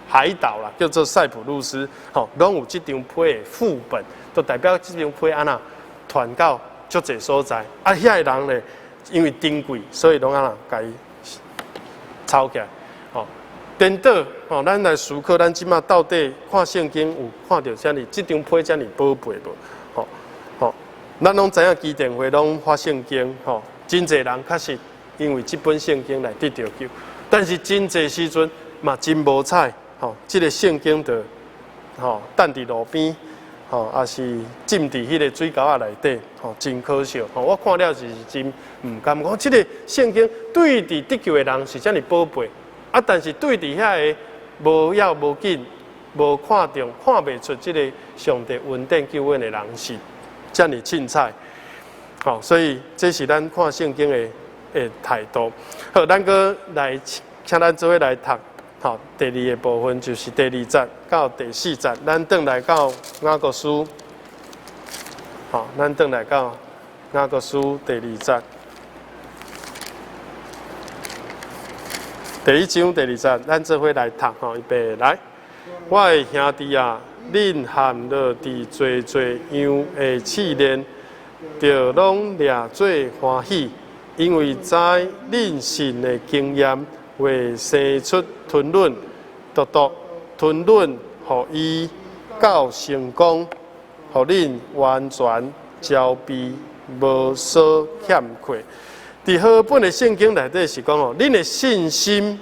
[SPEAKER 1] 海岛啦，叫做塞浦路斯，吼，拢有即张批的副本，就代表即张批安那传到足侪所在。啊，遐个人咧，因为珍贵，所以拢安那甲伊抄起来。吼，颠倒，吼，咱来思考，咱即马到底看圣经有看到遮尔，即张批遮尔宝贝无？吼，咱拢知影基甸会拢发圣经，吼，真侪人确实。因为这本圣经来得到救，但是真侪时阵嘛真无彩，吼，这个圣经就吼等伫路边，吼，也是浸伫迄个水沟仔内底，吼，真可惜，吼，我看了是真唔甘讲，这个圣经对伫得救的人是遮尔宝贝，啊，但是对伫遐个无要无紧、无看重、看袂出这个上帝恩典救恩的人是遮尔凊彩，好，所以这是咱看圣经的态度。好，咱搁来，请咱做伙来读，好，第二个部分就是第2节到第4节，咱转来到雅各书，好，咱转来到雅各书第2节，第1章第2节，咱做伙来读，好，预备来，我的兄弟啊，恁含落伫侪样的试炼，就拢掠做欢喜。因为知恁信的经验会生出吞论，吞论，互伊到成功，互恁完全交备，无所欠缺。伫好本的圣经内底是讲吼，恁的信心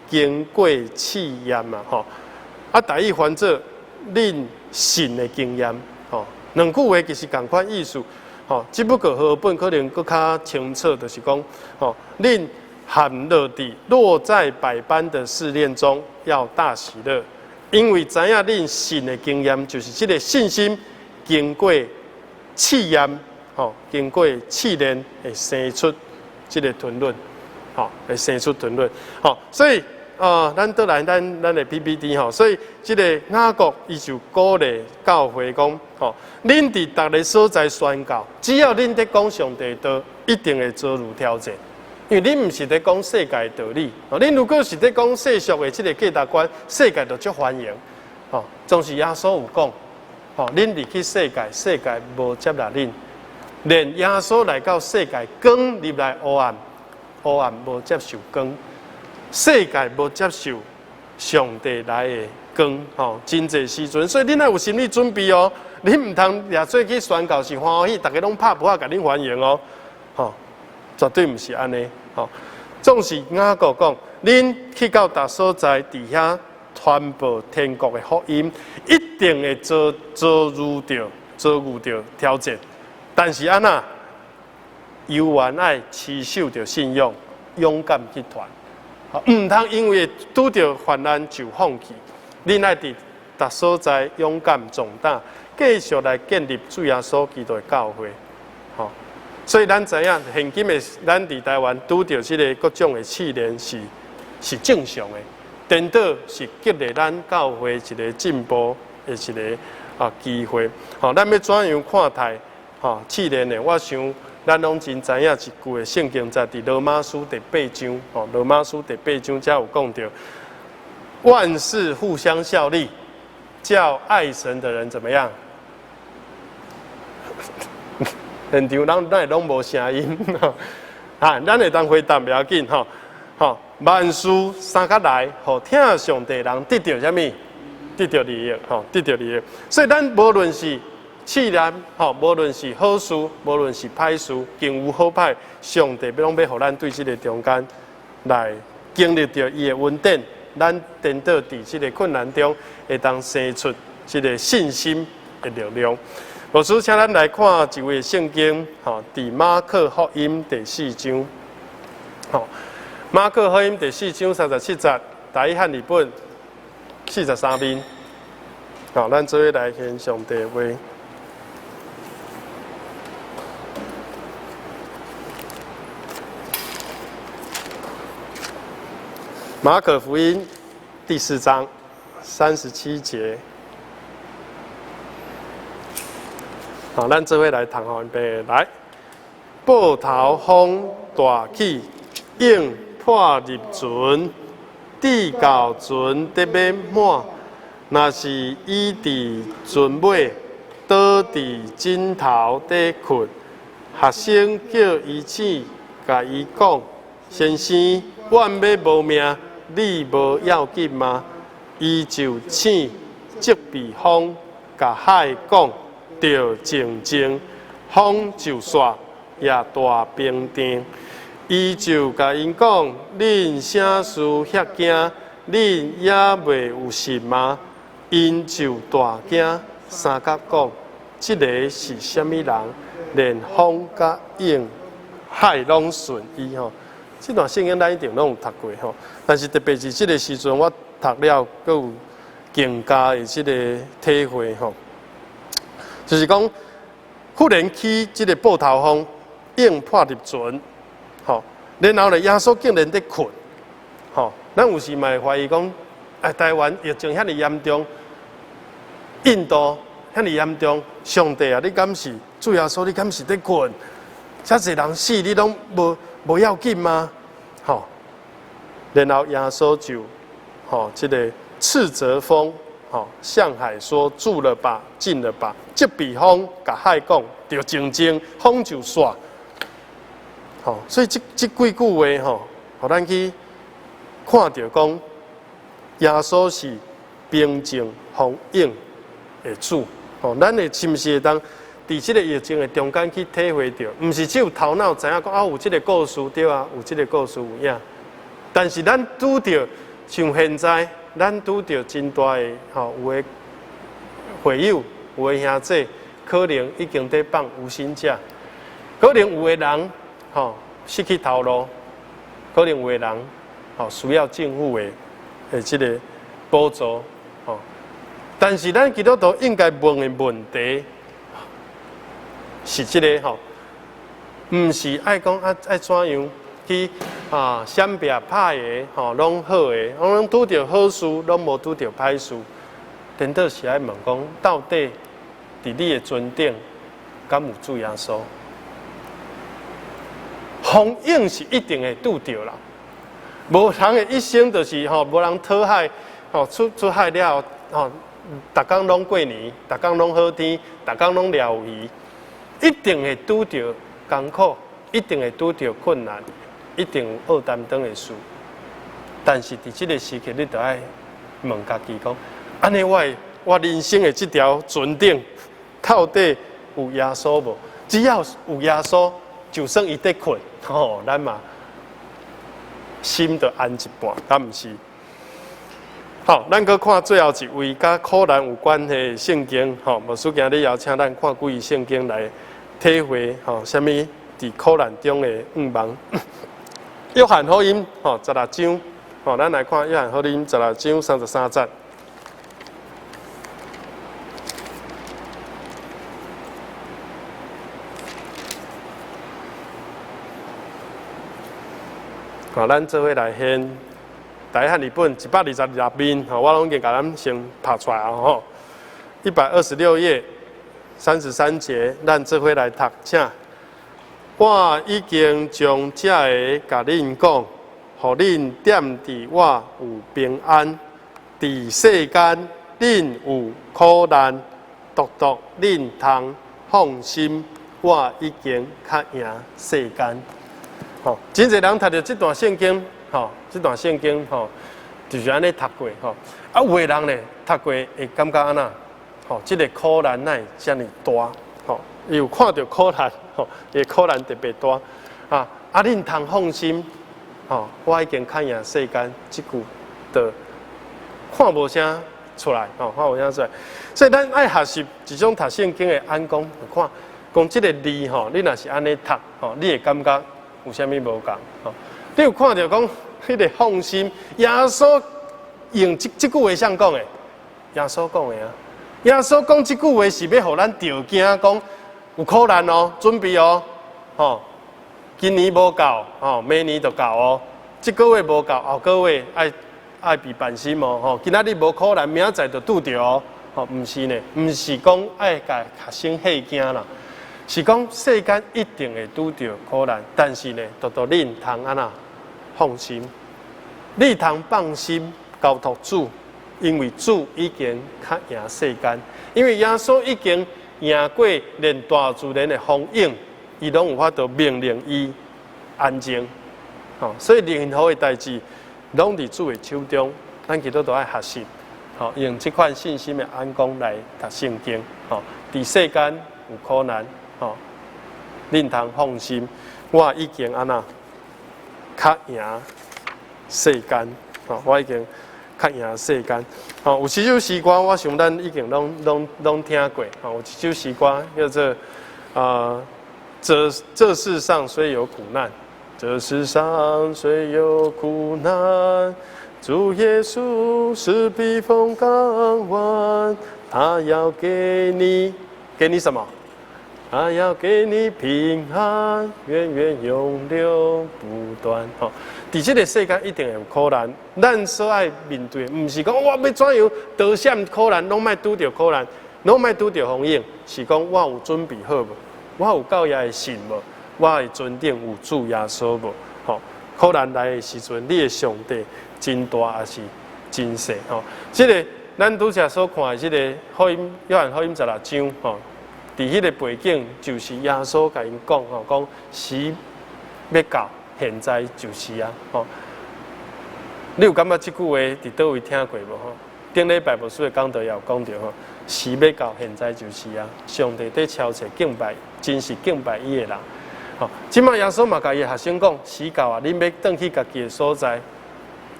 [SPEAKER 1] 经过试验嘛，吼，啊，大意翻做恁信的经验，吼，两句话其实同款意思。吼，只不过和本可能更较清楚，就是讲，吼，恁含落在百般的试炼中，要大喜乐，因为知影恁信的经验，就是这个信心经过试验，吼，经过试炼，会生出这个吞论，吼，会生出吞论，吼，所以。咱倒来咱的 PPT 吼，所以这个雅各伊就鼓励教会讲，吼，恁伫逐个所在宣教，只要恁在讲上帝道，一定会遭遇挑战，因为恁毋是在讲世界道理，恁如果是在讲世俗的这个价值观，世界就足欢迎，吼，总是耶稣有讲，吼，恁入去世界，世界无接纳恁，连耶稣来到世界，光入来黑暗。黑暗，无接受光，世界无接受上帝来的光，吼，真侪时阵，所以恁要有心理准备哦。恁唔通掠做去宣告是欢喜，大家拢拍扑啊，甲恁欢迎哦，吼，绝对唔是安尼，吼。总是雅各讲，恁去到达所在，伫遐传播天国的福音，一定会遭遇到挑战，但是安那？犹原爱持守着信仰，勇敢去传。唔通因为拄着患难就放弃。恁爱伫逐所在勇敢壮大，继续来建立主耶稣基督的教会。吼，所以咱知影，现今的咱伫台湾拄着即个各种的试炼是正常的，颠倒是激励咱教会一个进步的一个机会。吼，咱要怎样看待试炼的？我想。咱拢真知影一句的圣经，在伫罗马书第8章，罗马书第8章才有讲到，万事互相效力，叫爱神的人怎么样？现场咱会拢无声音，咱会当回答不要紧，万事三甲来，互听上帝人得到什么？得到利益，得到利益。所以咱无论是试炼，无论是好事，无论是歹事，经有好歹，上帝拢要互咱对这个中间来经历到伊的稳定，咱颠倒伫这个困难中，会当生出这个信心的力量。老师，请咱来看一位圣经，伫马可福音第4章，马可福音第4章37节，台语汉语本43面，咱做伙来献上帝的话。马可福音第4章37节，咱这位来读预备来。波涛风大起，涌破入船，地到船得要满。若是伊伫船尾，倒伫枕头底困，学生叫伊醒，甲伊讲：先生，阮要无命。你无要紧吗？伊就醒，即避风，甲海讲，着静静，风就煞，也大平定。伊就甲因讲：恁啥事遐惊？恁也袂有信吗？因就大惊，三甲讲：即个是虾米人？连风甲涌，海拢顺伊吼。这段圣经咱一定拢有读过吼，但是特别是这个时阵，我读了，佫有更加的这个体会吼，就是讲忽然起这个波涛风，涌破入船，吼，然后咧耶稣竟然在困，吼，咱有时嘛会怀疑讲，台湾疫情遐尼严重，印度遐尼严重，上帝啊，你敢是主耶稣，你敢是在困？遮侪人死，你拢无要紧吗？然后耶稣就，这个斥责风，向海说：住了吧，静了吧。即避风，甲海讲，就静静，风就煞。所以这几句话，互咱去看到讲，耶稣是平静风涌的主。咱的是毋是会当？伫即个疫情的中间去体会到，毋是只有头脑知影讲有即个故事对啊，有即个故事有影。但是咱拄着像现在，咱拄着真大的有的会友，有的兄弟，可能已经在放无薪假，可能有的人失去头路，可能有的人需要政府的即个补助但是咱基督徒应该问的问题。是这个唔是爱讲爱怎样去闪避歹的拢好的，拢拄着好事，拢无拄着歹事。颠倒是爱问讲，到底伫你的尊顶，敢有主耶稣？风涌是一定会拄着啦，无人的一生就是无人讨海，出海了后，逐工拢过年，逐工拢好天，逐工拢了鱼。一定会拄着艰苦，一定会拄着困难，一定有学担当的事。但是伫即个时刻，你着爱问家己讲：安尼我人生的即条船顶，到底有耶稣无？只要有耶稣，就算伊在困，咱嘛心着安一半，敢毋是？好，咱搁看最后一位甲苦难有关的圣经。牧师今日邀请咱看几位圣经来体会什么伫苦难中的忙。约翰福音16章，咱来看约翰福音16章33节。咱做伙来献大汉日本122面，我拢已经甲咱先拍出来啊！126页33节，咱做伙来读，请。我已经将这个甲恁讲，互恁踮伫我有平安。伫世间恁有苦难，独恁通放心，我已经较赢世间。真侪人读到这段圣经，这段圣经就是安尼读过，有的人呢读过会感觉安那，这个苦难哪会遮尔大，伊有看到苦难，伊苦难特别大，恁通放心，我已经较赢世间，即句的看无啥出来，看无啥出来，所以咱爱学习一种读圣经的眼光，看讲这个字，你若是安尼读，你会感觉。有啥物无共？你有看到讲迄个放心？耶稣用即句话谁讲的？耶稣讲的啊！耶稣讲即句话是要互咱着惊，讲有苦难哦，准备哦，今年无够，明年就够哦。即个月无够，后个月爱备办心哦。今仔日无苦难，明仔载就拄着哦。毋是呢，毋是讲爱甲学生吓惊啦。是讲世间一定会拄着苦难，但是呢，恁通安那放心，你通放心交托主，因为主已经较赢世间，因为耶稣已经赢过连大自然的风影，伊拢有法度命令伊安静。所以任何的代志，拢伫主的手中，咱其实都爱学习，用这款信心的眼光来读圣经。伫世间有苦难。恁通放心，我已经安那较赢世间，我已经较赢世间。有一首诗歌，我想咱已经拢听过。有一首诗歌叫做这世上虽有苦难，这世上虽有苦难，主耶稣是避风港湾，他要给你什么？他要给你平安，源源永流不断。伫这个世间一定会有苦难，咱所爱面对，唔是讲我要怎样逃闪苦难，拢莫拄着苦难，拢莫拄着风影，是讲我有准备好无？我有够也会信无？我的尊顶有主耶稣无？苦难来的时阵，你的上帝真大还是真细？这个咱拄则所看的这个福音，约翰福音16章，伫迄个背景，就是耶稣甲因讲，讲时要到，现在就是啊，你有感觉即句话伫倒位听过无？顶礼拜牧师的讲道也有讲到，时要到，现在就是啊。上帝在超切敬拜，真是敬拜伊的人。即摆耶稣嘛甲伊学生讲，时到啊，恁要转去家己的所在，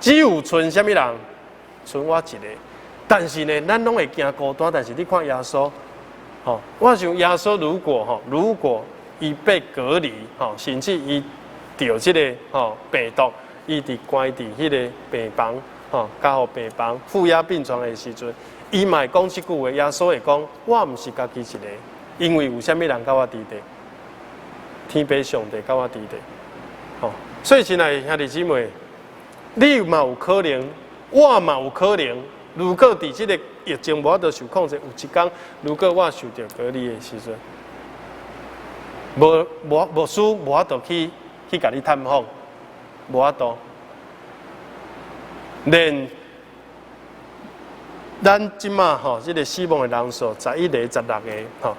[SPEAKER 1] 只有剩啥物人？剩我一个。但是呢，咱拢会惊孤单，但是你看耶稣。我想耶稣如果伊被隔离，甚至伊得这个病毒，伊伫关伫迄个病房，加护病房负压病床的时阵，伊嘛会讲即句话。耶稣会讲：我毋是家己一个，因为有啥物人甲我伫地，天父上帝甲我伫地。所以亲爱的兄弟姊妹，你嘛有可能，我嘛有可能。如果伫即个疫情无法度受控制，有一天，如果我受到隔离的时阵，无师无法度去甲你探访，无法度，连咱即马即个死亡的人数11个、16个，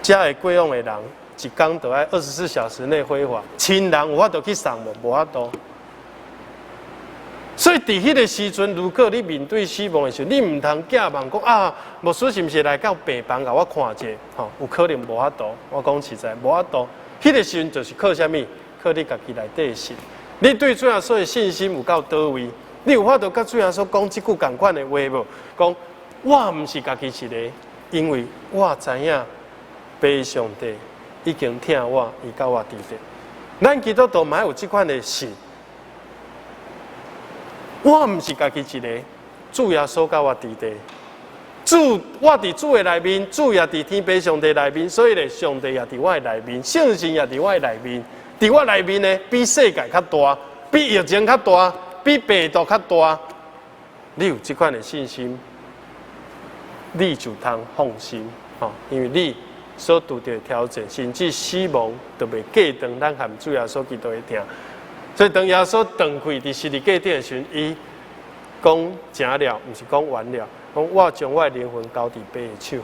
[SPEAKER 1] 遮会过往的人，一天就要24小时内挥发，亲人有法度去送无？无法度。所以伫迄个时阵，如果你面对死亡的时候，你唔通寄望讲啊，牧师是毋是来到病房甲我看者？吼，有可能无法度。我讲实在无法度。迄个时阵就是靠啥物？靠你家己内底的信。你对主耶稣的信心有到倒位？你有法度甲主耶稣讲即句共款的话无？讲我毋是家己一个，因为我知影，爸上帝已经疼我，伊甲我伫地。咱基督徒嘛有即款的信。我毋是家己一个，主耶稣甲我伫地，我伫主的内面，主也伫天父上帝内面，所以咧，上帝也伫我的内面，圣神也伫我的内面，伫我内面呢，比世界较大，比疫情较大，比病毒较大。你有即款的信心，你就通放心，因为你所拄着挑战，甚至死亡都袂过长，咱含主耶稣基督的听。所以，当耶稣断开伫十字架顶的时阵，伊讲成了，毋是讲完了。讲我将我的灵魂交伫爸的手。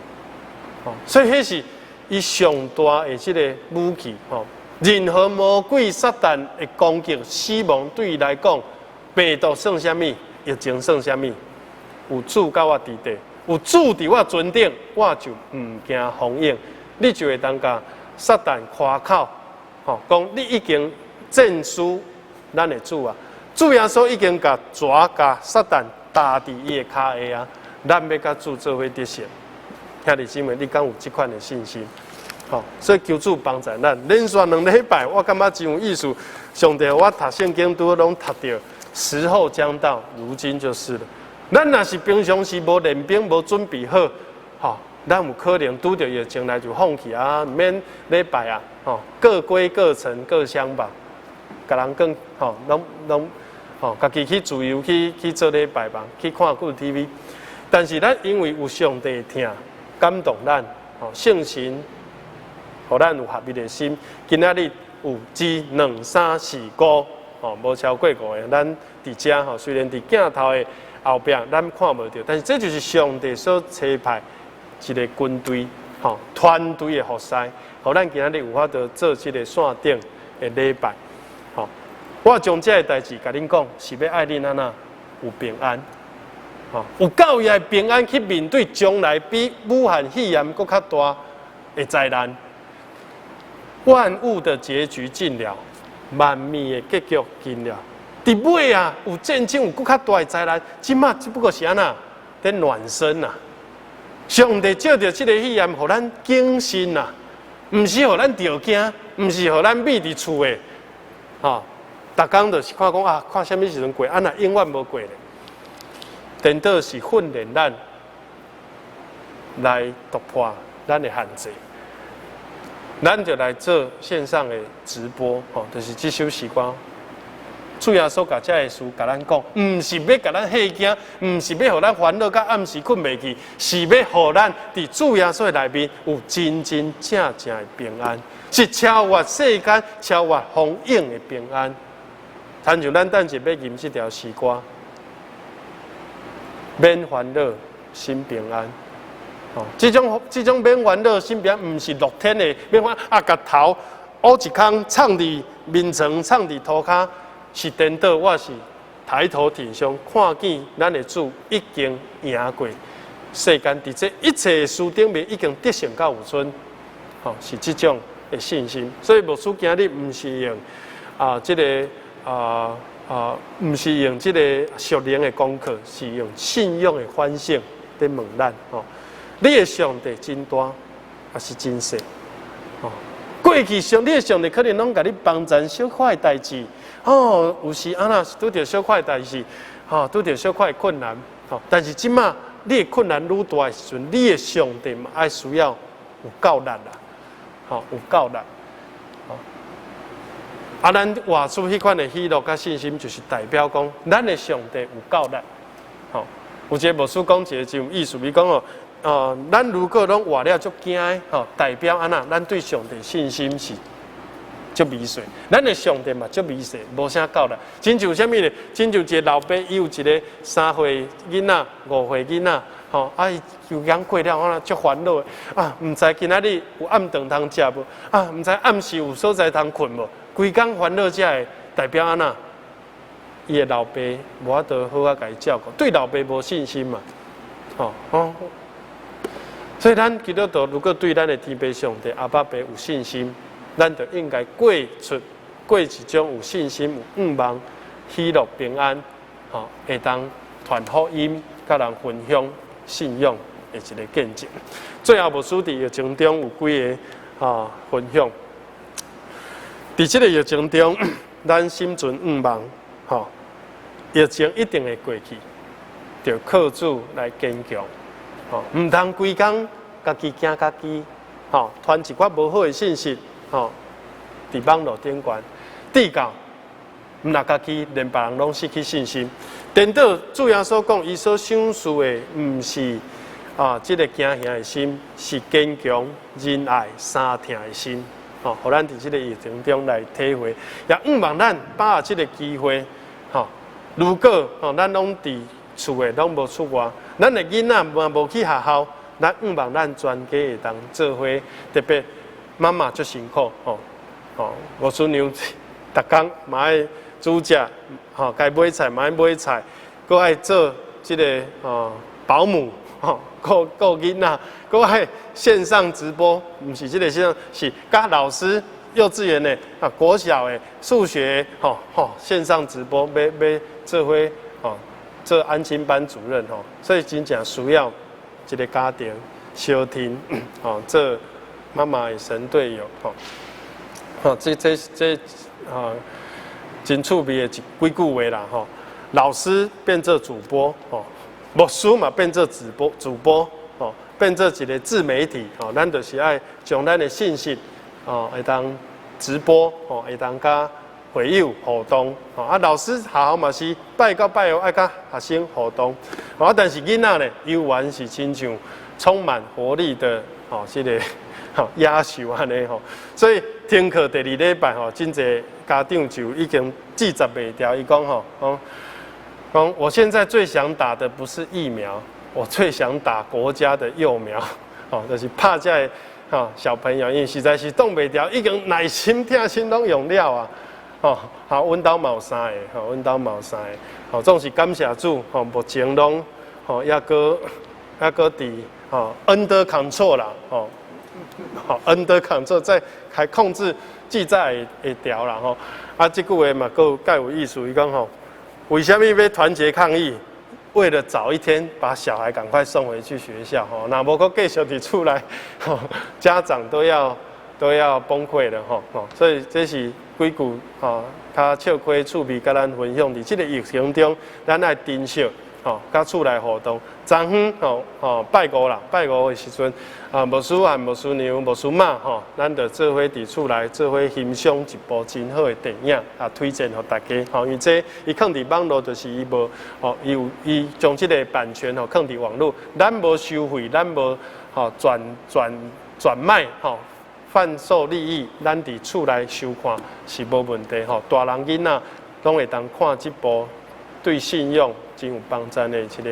[SPEAKER 1] 所以迄是伊上大的即个武器。任何魔鬼撒旦的攻击、死亡对伊来讲，病毒算啥物？疫情算啥物？有主甲我伫地，有主伫我尊顶，我就毋惊风影。你就会当甲撒旦夸口，讲你已经战输。咱的主啊，主耶稣已经甲蛇、甲撒旦打伫伊的骹下啊，咱要甲主做伙得胜。兄弟姊妹，你敢有即款的信心？所以求主帮助咱。连续2礼拜，我感觉真有意思。上帝，我读圣经都拢读到，时候将到，如今就是了。咱若是平常时无练兵、无准备好，咱有可能拄着疫情来就放弃啊，免礼拜啊，各归各城，各乡吧。甲人讲，拢家己去自由去做礼拜吧，去看古 TV。但是咱因为有上帝听感动咱，圣神，互咱有合一的心。今仔日有1、2、3、4、5，无超过5个。咱伫遮虽然伫镜头的后壁咱看无到，但是这就是上帝所差派一个军队，团队的服侍，互咱今仔日有法度做这个线顶的礼拜。我将这个代志甲恁讲，是要爱恁安那有平安，有够的平安去面对将来比武汉肺炎更较大的灾难。万物的结局尽了，万物的结局尽了。伫尾啊，有战争，有更较大的灾难。即马只不过是安那在暖身呐。上帝借着这个肺炎，互咱警醒呐，毋是互咱着惊，毋是互咱秘伫厝的，逐工就是看讲啊，看什么时阵过，安那永远无过咧。颠倒是训练咱来突破咱的限制，咱就来做线上的直播，就是这首诗歌。主耶稣甲这个事甲咱讲，毋是要甲咱吓惊，毋是要互咱烦恼到暗时困袂去，是要互咱伫主耶稣内面有真真正正的平安，是超越世间、超越风影的平安。参像咱等下要吟这条诗歌，免烦恼，心平安。这种免烦恼、心平安，毋是乐天的免烦啊，甲头乌一空藏伫面床，藏伫涂骹，是颠倒。我是抬头挺胸，看见咱的主已经赢过世间，伫这一切事顶面已经得胜到有存。是这种的信心。所以牧师今日毋是用这个。毋是用这个属灵的功课，是用信仰的反省在问咱。你的上帝真大，还是真小？过去你的上帝可能拢甲你帮助小块代志，有时安那是拄着小块代志，拄着小块困难，但是即马你的困难愈大的时阵，你的上帝嘛爱需要有够力啦，有够力。咱活出迄款的喜乐甲信心，就是代表讲，咱的上帝有够力。有一个牧师讲一个真有意思，伊讲咱如果拢活了足惊的，代表安那，咱对上帝信心是足美水，咱的上帝嘛足美水，无啥够啦。亲像啥物咧？亲像一个老爸，伊有一个3岁囡仔、5岁囡仔，吼，啊，伊就养过了，我足烦恼的啊，毋知今仔日有暗顿通食无？啊，毋知暗时有所在通困无？规工烦恼遮的代表安那？伊的老爸无法度好啊，甲伊照顾，对老爸无信心嘛，吼。所以，咱基督徒如果对咱的天父上帝阿爸爸有信心，咱就应该过一种有信心、有愿望、喜乐、平安，会当传福音，甲人分享信仰的一个见证。最后，牧师伫疫情中有几个分享。伫这个疫情中，咱心存愿望，疫情一定会过去，就靠主来坚强。唔通规工家己惊家己，传一寡无好的信息，伫网络顶悬，地教唔若家己，连别人拢失去信心。颠倒主耶稣讲，伊所想事的，唔是这个惊吓的心，是坚强、仁爱、三听的心。互咱伫这个疫情中来体会，也希望咱把握这个机会，如果咱拢伫厝诶，拢无出外，咱的囡仔嘛无去学校，咱希望咱全家会当做伙，特别妈妈足辛苦，我孙娘逐工嘛爱煮食，该买菜嘛爱买菜，搁爱做这个保姆，顾囡仔，搁爱线上直播，毋是这个线上，是甲老师幼稚园的国小的数学，线上直播，要做伙，做安亲班主任，所以真正需要一个家庭相挺，做妈妈的神队友，这真趣味的几句话啦，老师变做主播，牧师嘛变做主播，变做一个自媒体，咱就是爱将咱的信息，会当直播，会当甲会友互动，老师学校嘛是拜到拜爱甲学生互动，但是囡仔咧，游玩是亲像充满活力的，这个野兽安尼吼，所以停课第2礼拜真侪家长就已经记载袂掉，伊讲讲我现在最想打的不是疫苗，我最想打国家的幼苗，就是怕这小朋友，因为实在是挡袂掉，已经耐心疼心拢用了啊。阮兜嘛有3个，阮兜嘛有3个，总是感谢主，目前拢，抑搁伫under control 啦，under control 在还控制记载会调啦，这句话嘛，更有意思，伊讲为什么要团结抗疫？为了早一天把小孩赶快送回去学校，那无继续伫厝内，家长都要崩溃了，所以这是几句较笑亏趣味，甲咱分享。伫这个疫情中，咱爱珍惜，甲厝内活动。昨昏拜五啦，拜五的时阵，牧师和牧师娘、牧师妈，咱就做伙伫厝内做伙欣赏一部真好的电影，推荐给大家。因为这伊放伫网络，就是伊无，伊将这个版权放伫网络，咱无收费，咱无转卖，贩售利益，咱伫厝内收看是无问题。大人囡仔拢会当看这部对信用真有帮助的一个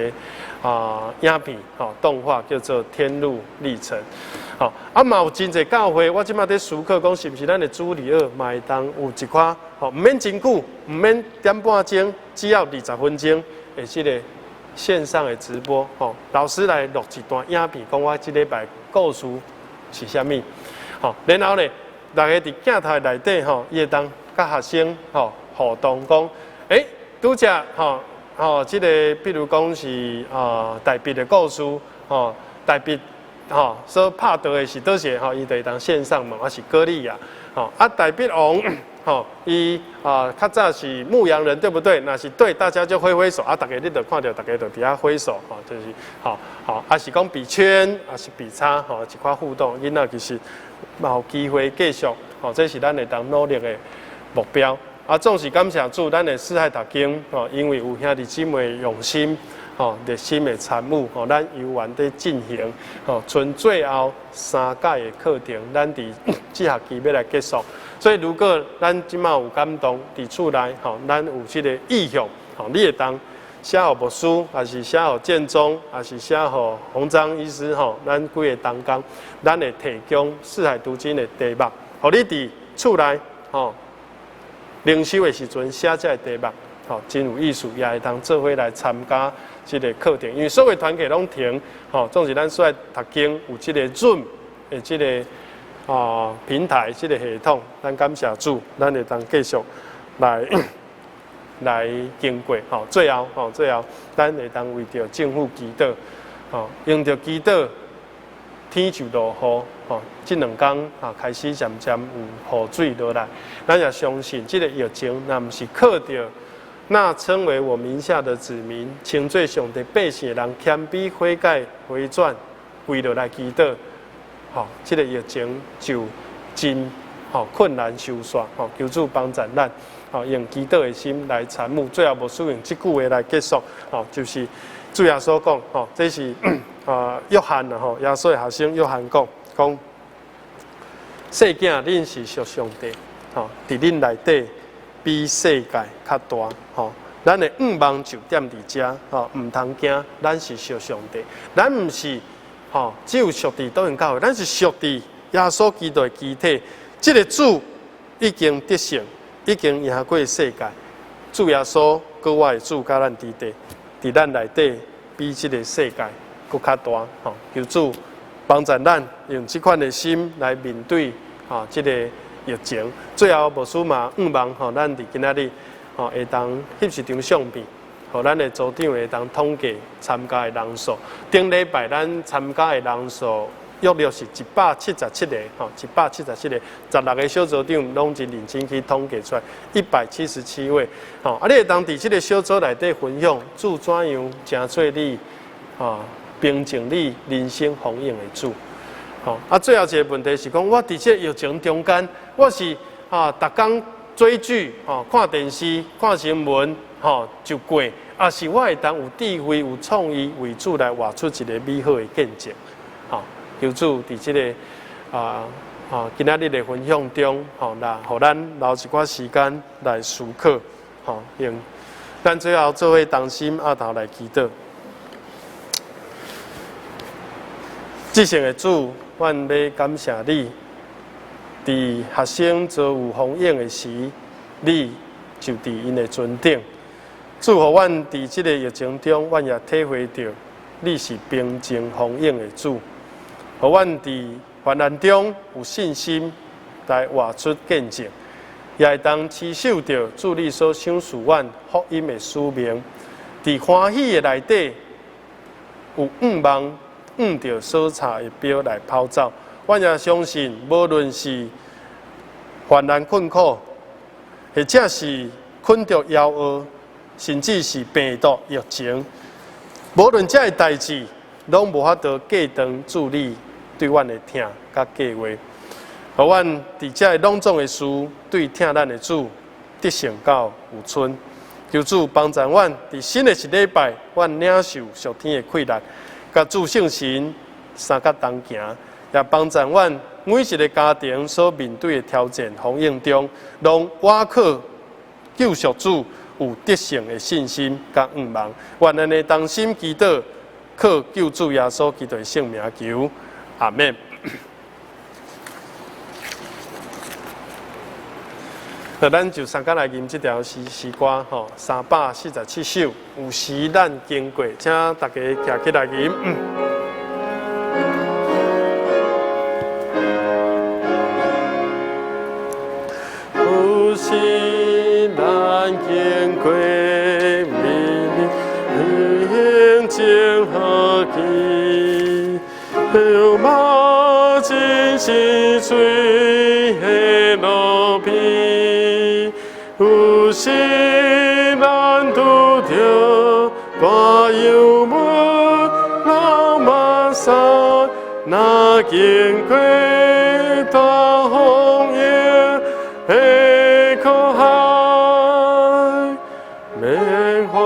[SPEAKER 1] 影片，动画叫做《天路历程》。嘛有真侪教会，我即马在思考讲，是不是咱的主日学嘛会当有一款，唔免真久，唔免点半钟，只要20分钟的这个线上的直播，老师来录一段影片，讲我这礼拜故事是啥物。然后咧，大家伫镜头内底伊会当甲学生互动，讲，拄则即个比如讲是大笔的故事，大笔所拍到的是倒些，伊就会当线上嘛，还是歌利亚，大笔王，伊较早是牧羊人，对不对？那是对，大家就挥挥手，大家你就看到，大家就底下挥手，就是还是讲比圈，还是比叉，一块互动，囡仔其实嘛有机会继续，这是咱会当努力的目标。总是感谢主，咱的四海读经，因为有兄弟姊妹用心，热心的参与，咱游园在进行，剩最后3届的课程，咱伫这学期要来结束。所以如果咱即马有感动，伫厝内，咱有这个意向，你会当写予牧师，还是写予建中，还是写予洪章医师，咱几个同工，咱会提供四海读经的题目，互你伫厝内，灵修的时阵写这个题目。真有意思，也会当做伙来参加这个课程，因为所有团体拢停，总是咱说读经有这个 Zoom 的这个平台，这个系统，咱感谢主，咱会当继续来经过，最后，咱会当为着政府祈祷，用着祈祷，天就落雨，这2天开始渐渐有雨水落来，咱也相信这个疫情，若毋是靠着。那称为我名下的子民，请最上帝百姓的人谦卑悔改回转，跪落来祈祷，这个疫情就真困难收煞，求主帮助咱，用祈祷的心来参悟。最后无使用这句话来结束，就是主耶稣讲，这是约翰耶稣的学生约翰讲，世囝恁是属上帝，伫恁内底。比世界较大，咱的望就踮伫遮，唔通惊，咱是属上帝，咱唔是，只有属伫导演教会，咱是属伫耶稣基督的机体。这个主已经得胜，已经赢过世界。主耶稣，搁我的主，甲咱伫咱内底，比这个世界搁较大。求主帮助咱用这款的心来面对，这个。疫情，最后牧师嘛，望咱伫今仔日，会当翕一张相片，互咱的组长会当统计参加的人数。顶礼拜咱参加的人数约略是177个，177个，16个小组长拢真认真去统计出来，177位。你会当伫这个小组内底分享，主怎样真做你，平静你人生丰盈的主。最后一个问题是讲，我伫这疫情中间，我是逐工追剧，看电视、看新闻，就过，也是我会当有智慧、有创意，为主来活出一个美好的见证。求主伫这个今仔日的分享中，互咱留一寡时间来思考，用咱最后做伙同心压头来祈祷。至圣的主。阮要感谢你，伫学生遭有风影的时，你就伫因的尊顶。祝福阮伫这个疫情中，阮也体会到你是平静风影的主，互阮伫患难中有信心来活出见证，也会当持守着主你所赏赐阮福音的使命，伫欢喜的内底有望。着所查的标来跑走，我也相信，无论是患难困苦，或者是困着夭夭，甚至是病毒疫情，无论这个代志，拢无法度计当助力对阮的听甲计划，互阮伫这个拢总的事，对听咱的主得胜到有春。求主帮助阮伫新的一礼拜，阮领受属天的快乐。甲主圣神三角同行，也帮助阮每一个家庭所面对的挑战风影中，拢倚靠救赎主有得胜的信心甲望。愿咱的同心祈祷，靠救主耶稣基督的圣名求，阿门。咱就三角来吟这条诗歌，347首，有时咱经过，请大家站起来吟。有时咱经过，明情何期？流马真是水的路边。有时咱拄着大幽默老马山，那经过大风影的苦海，免烦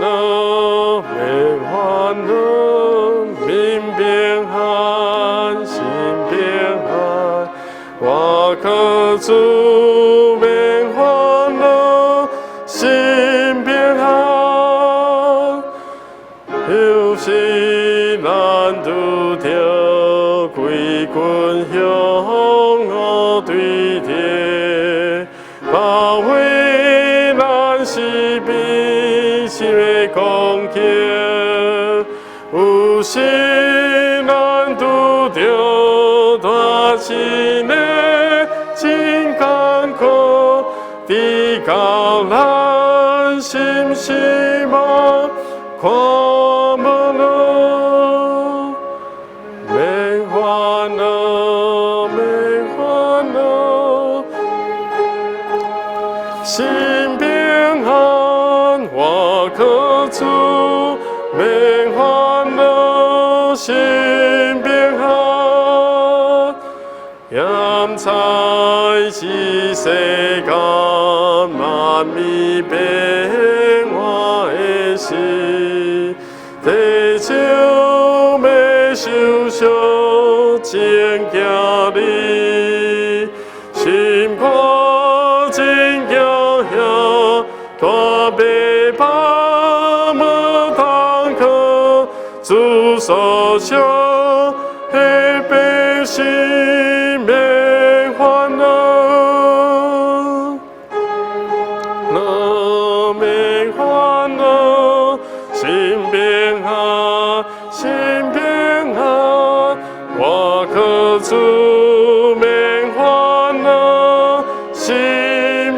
[SPEAKER 1] 恼，免有时咱拄着规群凶恶对敌，保卫咱士兵心的攻击。有时咱拄着大心的真艰苦，直到咱心失望，看无路，免烦恼，免烦恼，心平安，我可主，免烦恼，心平安，现在是世间万米变化的事，地上要受伤，正行你，心肝真骄傲，大背包无通靠，主所想的百姓免烦恼。免烦恼，心平安，心平安，我可主免烦恼，心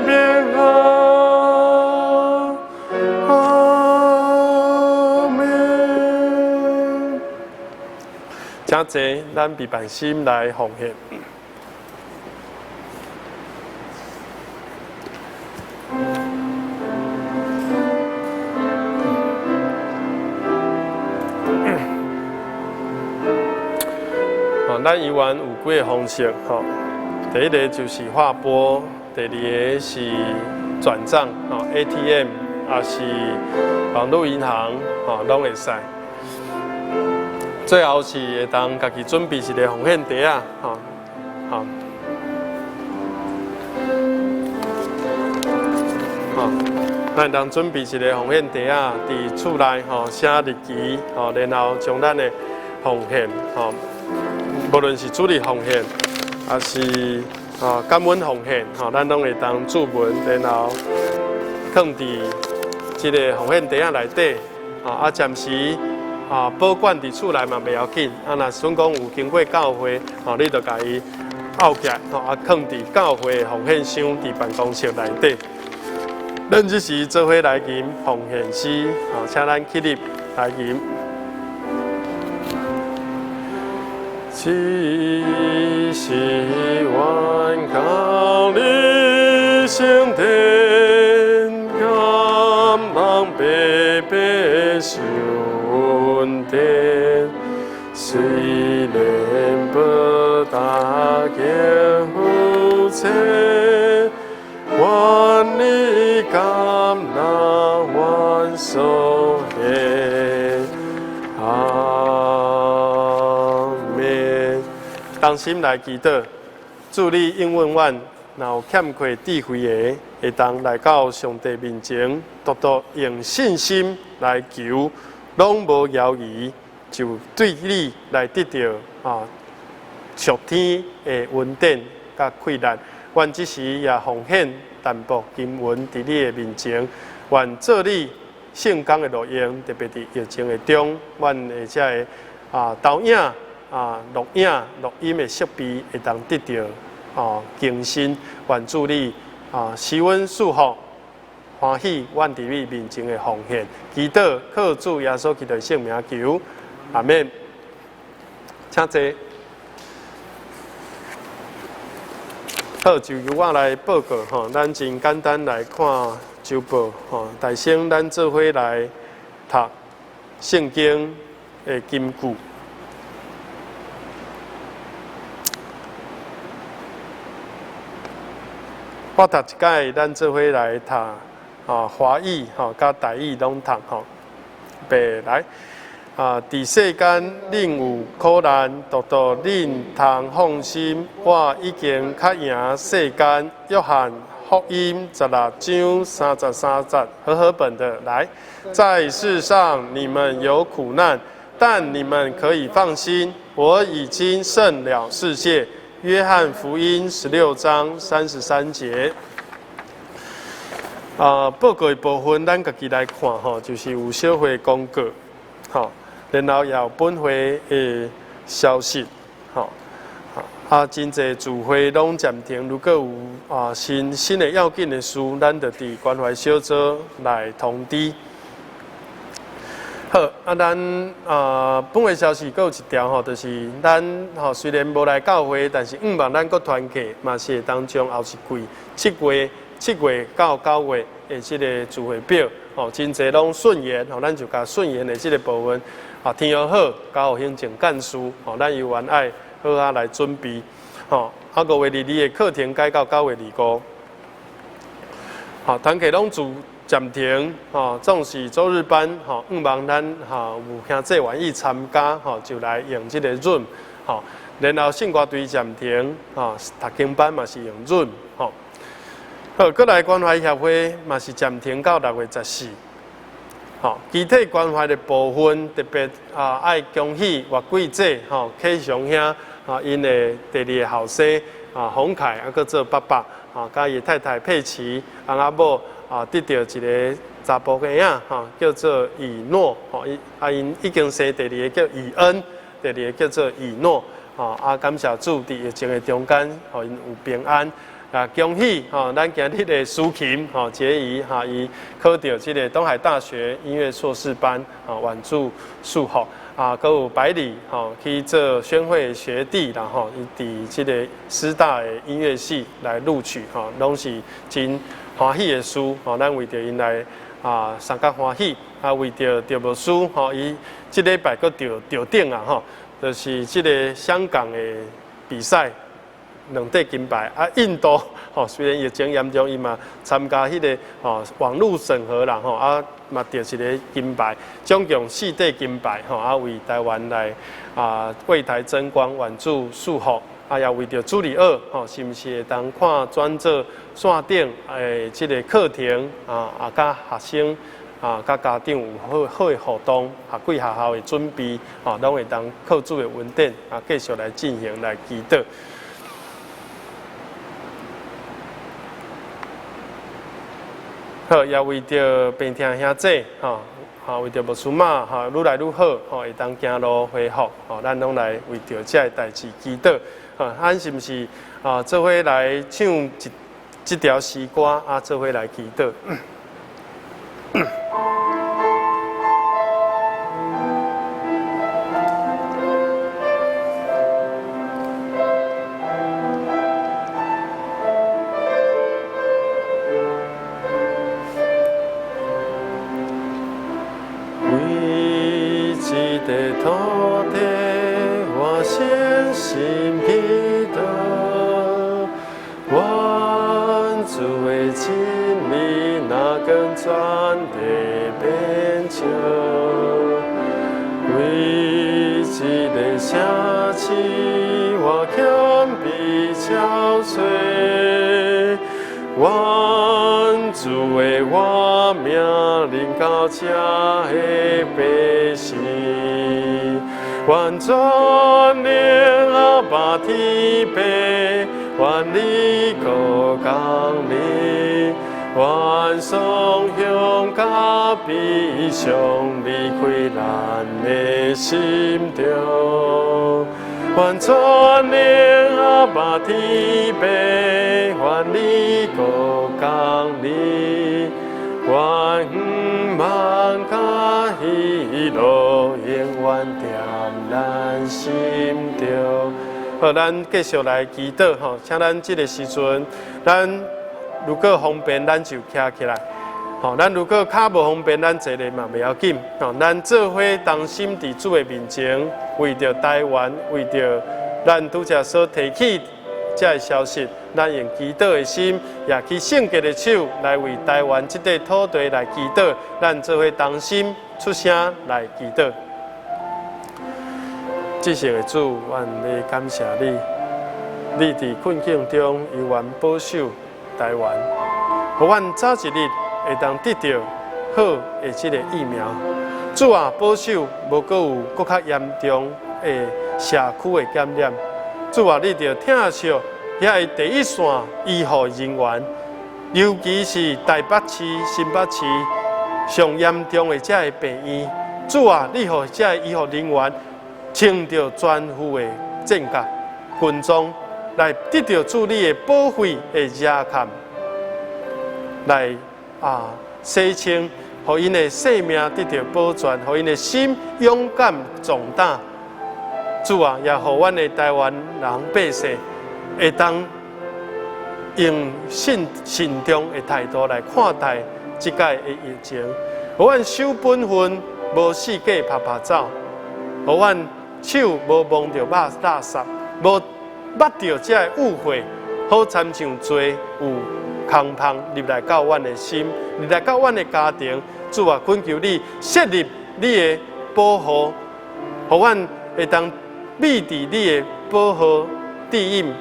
[SPEAKER 1] 平安。阿门。请坐，咱备办心来奉献。咱游玩有几个方式，第一个就是划拨，第二个是转账，ATM 也是网络银行，拢会使。最后是会当家己准备一个奉献袋啊，咱会当准备一个奉献袋啊，伫厝内写日期，然后将咱的奉献，无论是主日奉献，还是感恩奉献，咱拢会当注文，然后放伫这个奉献袋仔内底，暂时保管伫厝内嘛袂要紧，若算讲有经过教会，你就甲伊拗起来，放伫教会的奉献箱伫办公室内底。咱这时做伙来吟奉献诗，请咱起立来吟。只是愿靠你圣殿，甘人白白受恩典，虽然不大见福气，愿你甘那万所愿。当心来祈祷，祝你应允阮，若有欠缺智慧的，会当来到上帝面前，独用信心来求，拢无犹豫，就对你来得到属天的恩典甲快乐。阮只是也奉献淡薄金银伫你的面前，愿做你圣工的录音，特别伫疫情的中，阮的这个投影。录影、录音的设备会当得到更新，愿祝你施恩祝福，欢喜阮伫你面前的奉献，祈祷靠主耶稣基督的圣名求，阿免。请坐。好，就由我来报告咱真简单来看周报大先咱做伙来读圣经的金句。我读一解，咱做伙来读华语甲台语拢读白来伫世间恁有苦难，独恁通放心，我已经较赢世间。约翰福音16章33节，和合本的来，在世上你们有苦难，但你们可以放心，我已经胜了世界。约翰福音16章33节。报告的部分，咱家己来看吼，就是有小会公告，吼，然后也有本会的消息，吼，真侪聚会拢暂停。如果有新的要紧的事，咱就伫关怀小组来通知。好，咱本会消息阁有一条吼，就是咱虽然无来教会，但是望咱阁团结，嘛是会当中后一季7月到9月的这个聚会表，真侪拢顺延，咱就甲顺延的这个部分，天后好，交互行政干事，咱由原爱好来准备，5月22的课程改到9月25，团契拢暂停，总是周日班，望咱有兄弟愿意参加，就来用这个润，然后圣歌队暂停，读经班嘛是用润，好，过来关怀协会嘛是暂停到6月14。具体关怀的部分，特别爱恭喜岳贵姐启祥兄因的第二个后生洪凯搁做爸爸，甲伊太太佩琪翁仔某得到一个查甫囡仔叫做以诺，因已经生第二个叫以恩，第二个叫做以诺，感谢主伫疫情的中间，因有平安。恭喜咱今日的苏琴杰怡伊考到这个东海大学音乐硕士班晚祝祝福搁有百里去做宣会学弟，然后伊伫这个师大的音乐系来录取拢是真欢喜的事咱为着因来三角欢喜为着赵牧师伊这礼拜搁得顶就是这个香港的比赛。2块金牌印度虽然疫情严重，伊嘛参加迄个网络审核啦嘛得一个金牌，总共4块金牌为台湾来为台争光，晚祝祝福也为着朱里二是毋是会当看转做线顶即个课程甲学生甲家长有好的互动，贵学校的准备拢会当靠主的稳定继续来进行来祈祷。好，也为着病痛兄弟，为着牧师妈，愈来愈好，会当行路恢复，咱拢来为着这代志祈祷。咱是毋是做伙来唱这条诗歌做伙来祈祷。土地，我先心祈祷，愿主的真理那更传递变照，为这个城市我谦卑憔悴，愿主的我命令到这的百姓。愿全能阿爸天父，愿你国降临，愿双向甲悲伤离开咱的心中。愿全能阿爸天父，愿你国降临，愿望甲喜乐永远踮咱心中。好，咱继续来祈祷请咱这个时阵，咱如果方便，咱就徛起来。咱如果较无方便，咱坐咧嘛袂要紧。咱做伙同心伫主的面前，为着台湾，为着咱拄则所提起这个消息，咱用祈祷的心，也去圣洁的手来为台湾这块土地来祈祷。咱做伙同心出声来祈祷。至圣的主，愿你感谢你，你伫困境中永远保守，台湾，互阮早一日会当得到好的这个疫苗。主啊，保守无阁有搁较严重的社区的感染。主啊，你着疼惜遐第一线医护人员，尤其是台北市、新北市上严重的这病院。主啊，你互这医护人员穿着全副的战甲、军装，来得到主你的保卫的热坎，来洗清。互因的性命得到保全，互因的心勇敢壮大。主啊，也互阮的台湾人百姓会当用慎重的态度来看待即届的疫情，互阮守本分，无四界拍走，互阮手无摸着垃圾，无捌着这个误会，好参像罪有空芳入来到阮的心，入来到阮的家庭。主啊，恳求你设立你的保护，互阮会当秘伫你的保护地印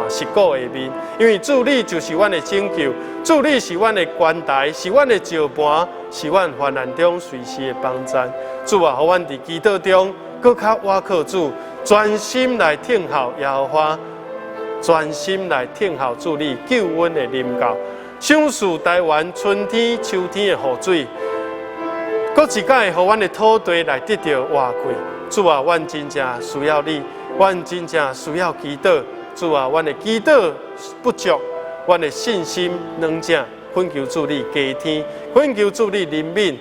[SPEAKER 1] 十股下面。因为主你就是阮的拯救，主你是阮的关台，是阮的石盘，是阮患难中随时的帮助。主啊，互阮伫祈祷中搁较倚靠主，专心来听候耶和华，专心来听候主你救恩的临到。享受台湾春天、秋天的雨水，搁一届，互阮的土地来得到活过。主啊，阮真正需要你，阮真正需要祈祷。主啊，阮的祈祷不足，阮的信心软弱，恳求主你加添，恳求主你怜悯，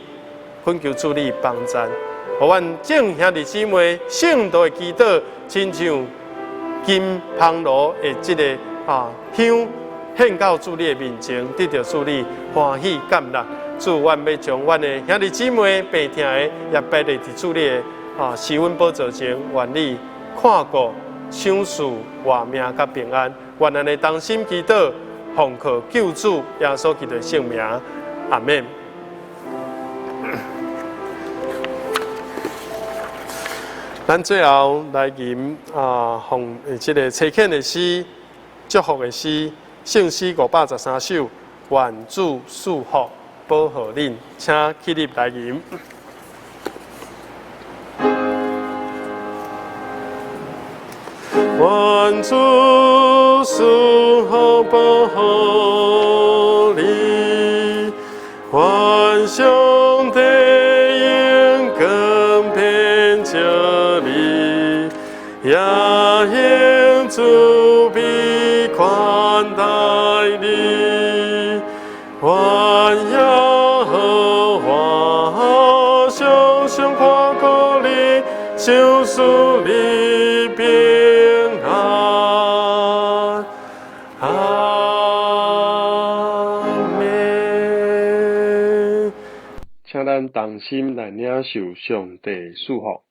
[SPEAKER 1] 恳求主你帮助，互阮众兄弟姊妹圣道的祈祷，亲像金香炉的这个香。献到主你的面前，得到主你欢喜感纳。主，阮要将阮的兄弟姊妹病痛的也摆在主你的施恩宝座前，愿你看顾、享受活命甲平安。愿咱的同心祈祷，奉靠救主耶稣基督的圣名，阿门。咱最后来吟奉这个册恳的诗、祝福的诗。圣诗513首，愿主赐福保护恁，请起立来吟。愿主赐福保护你，愿上帝恩更偏着你，也愿主必宽待你，愿耶和华常常看顾你，享受你平安。阿门。请咱同心来领受上帝赐福。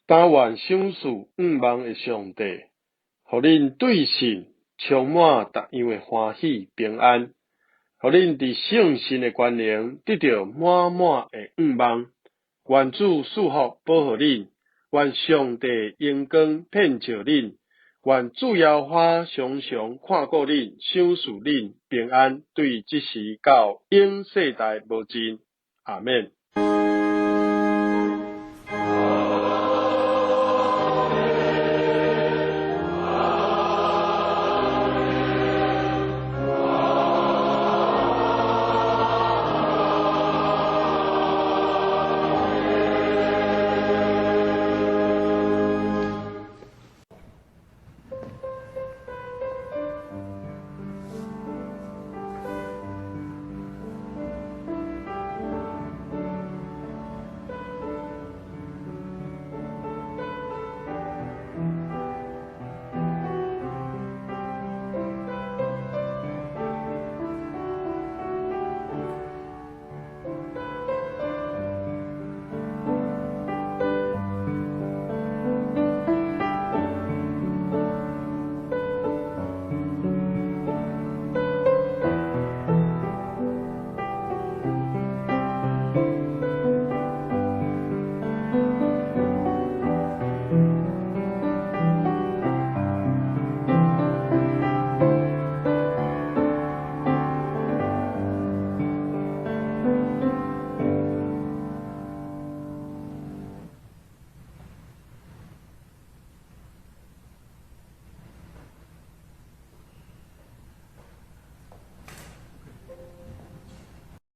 [SPEAKER 1] 但愿享受5万的上帝，互恁对神充满逐样的欢喜平安，互恁伫圣神的关联得到满满的5万。愿主赐福保护恁，愿上帝阳光遍照恁，愿主耶和华常常看顾恁，享受恁平安，对即时到永世代无尽。阿免。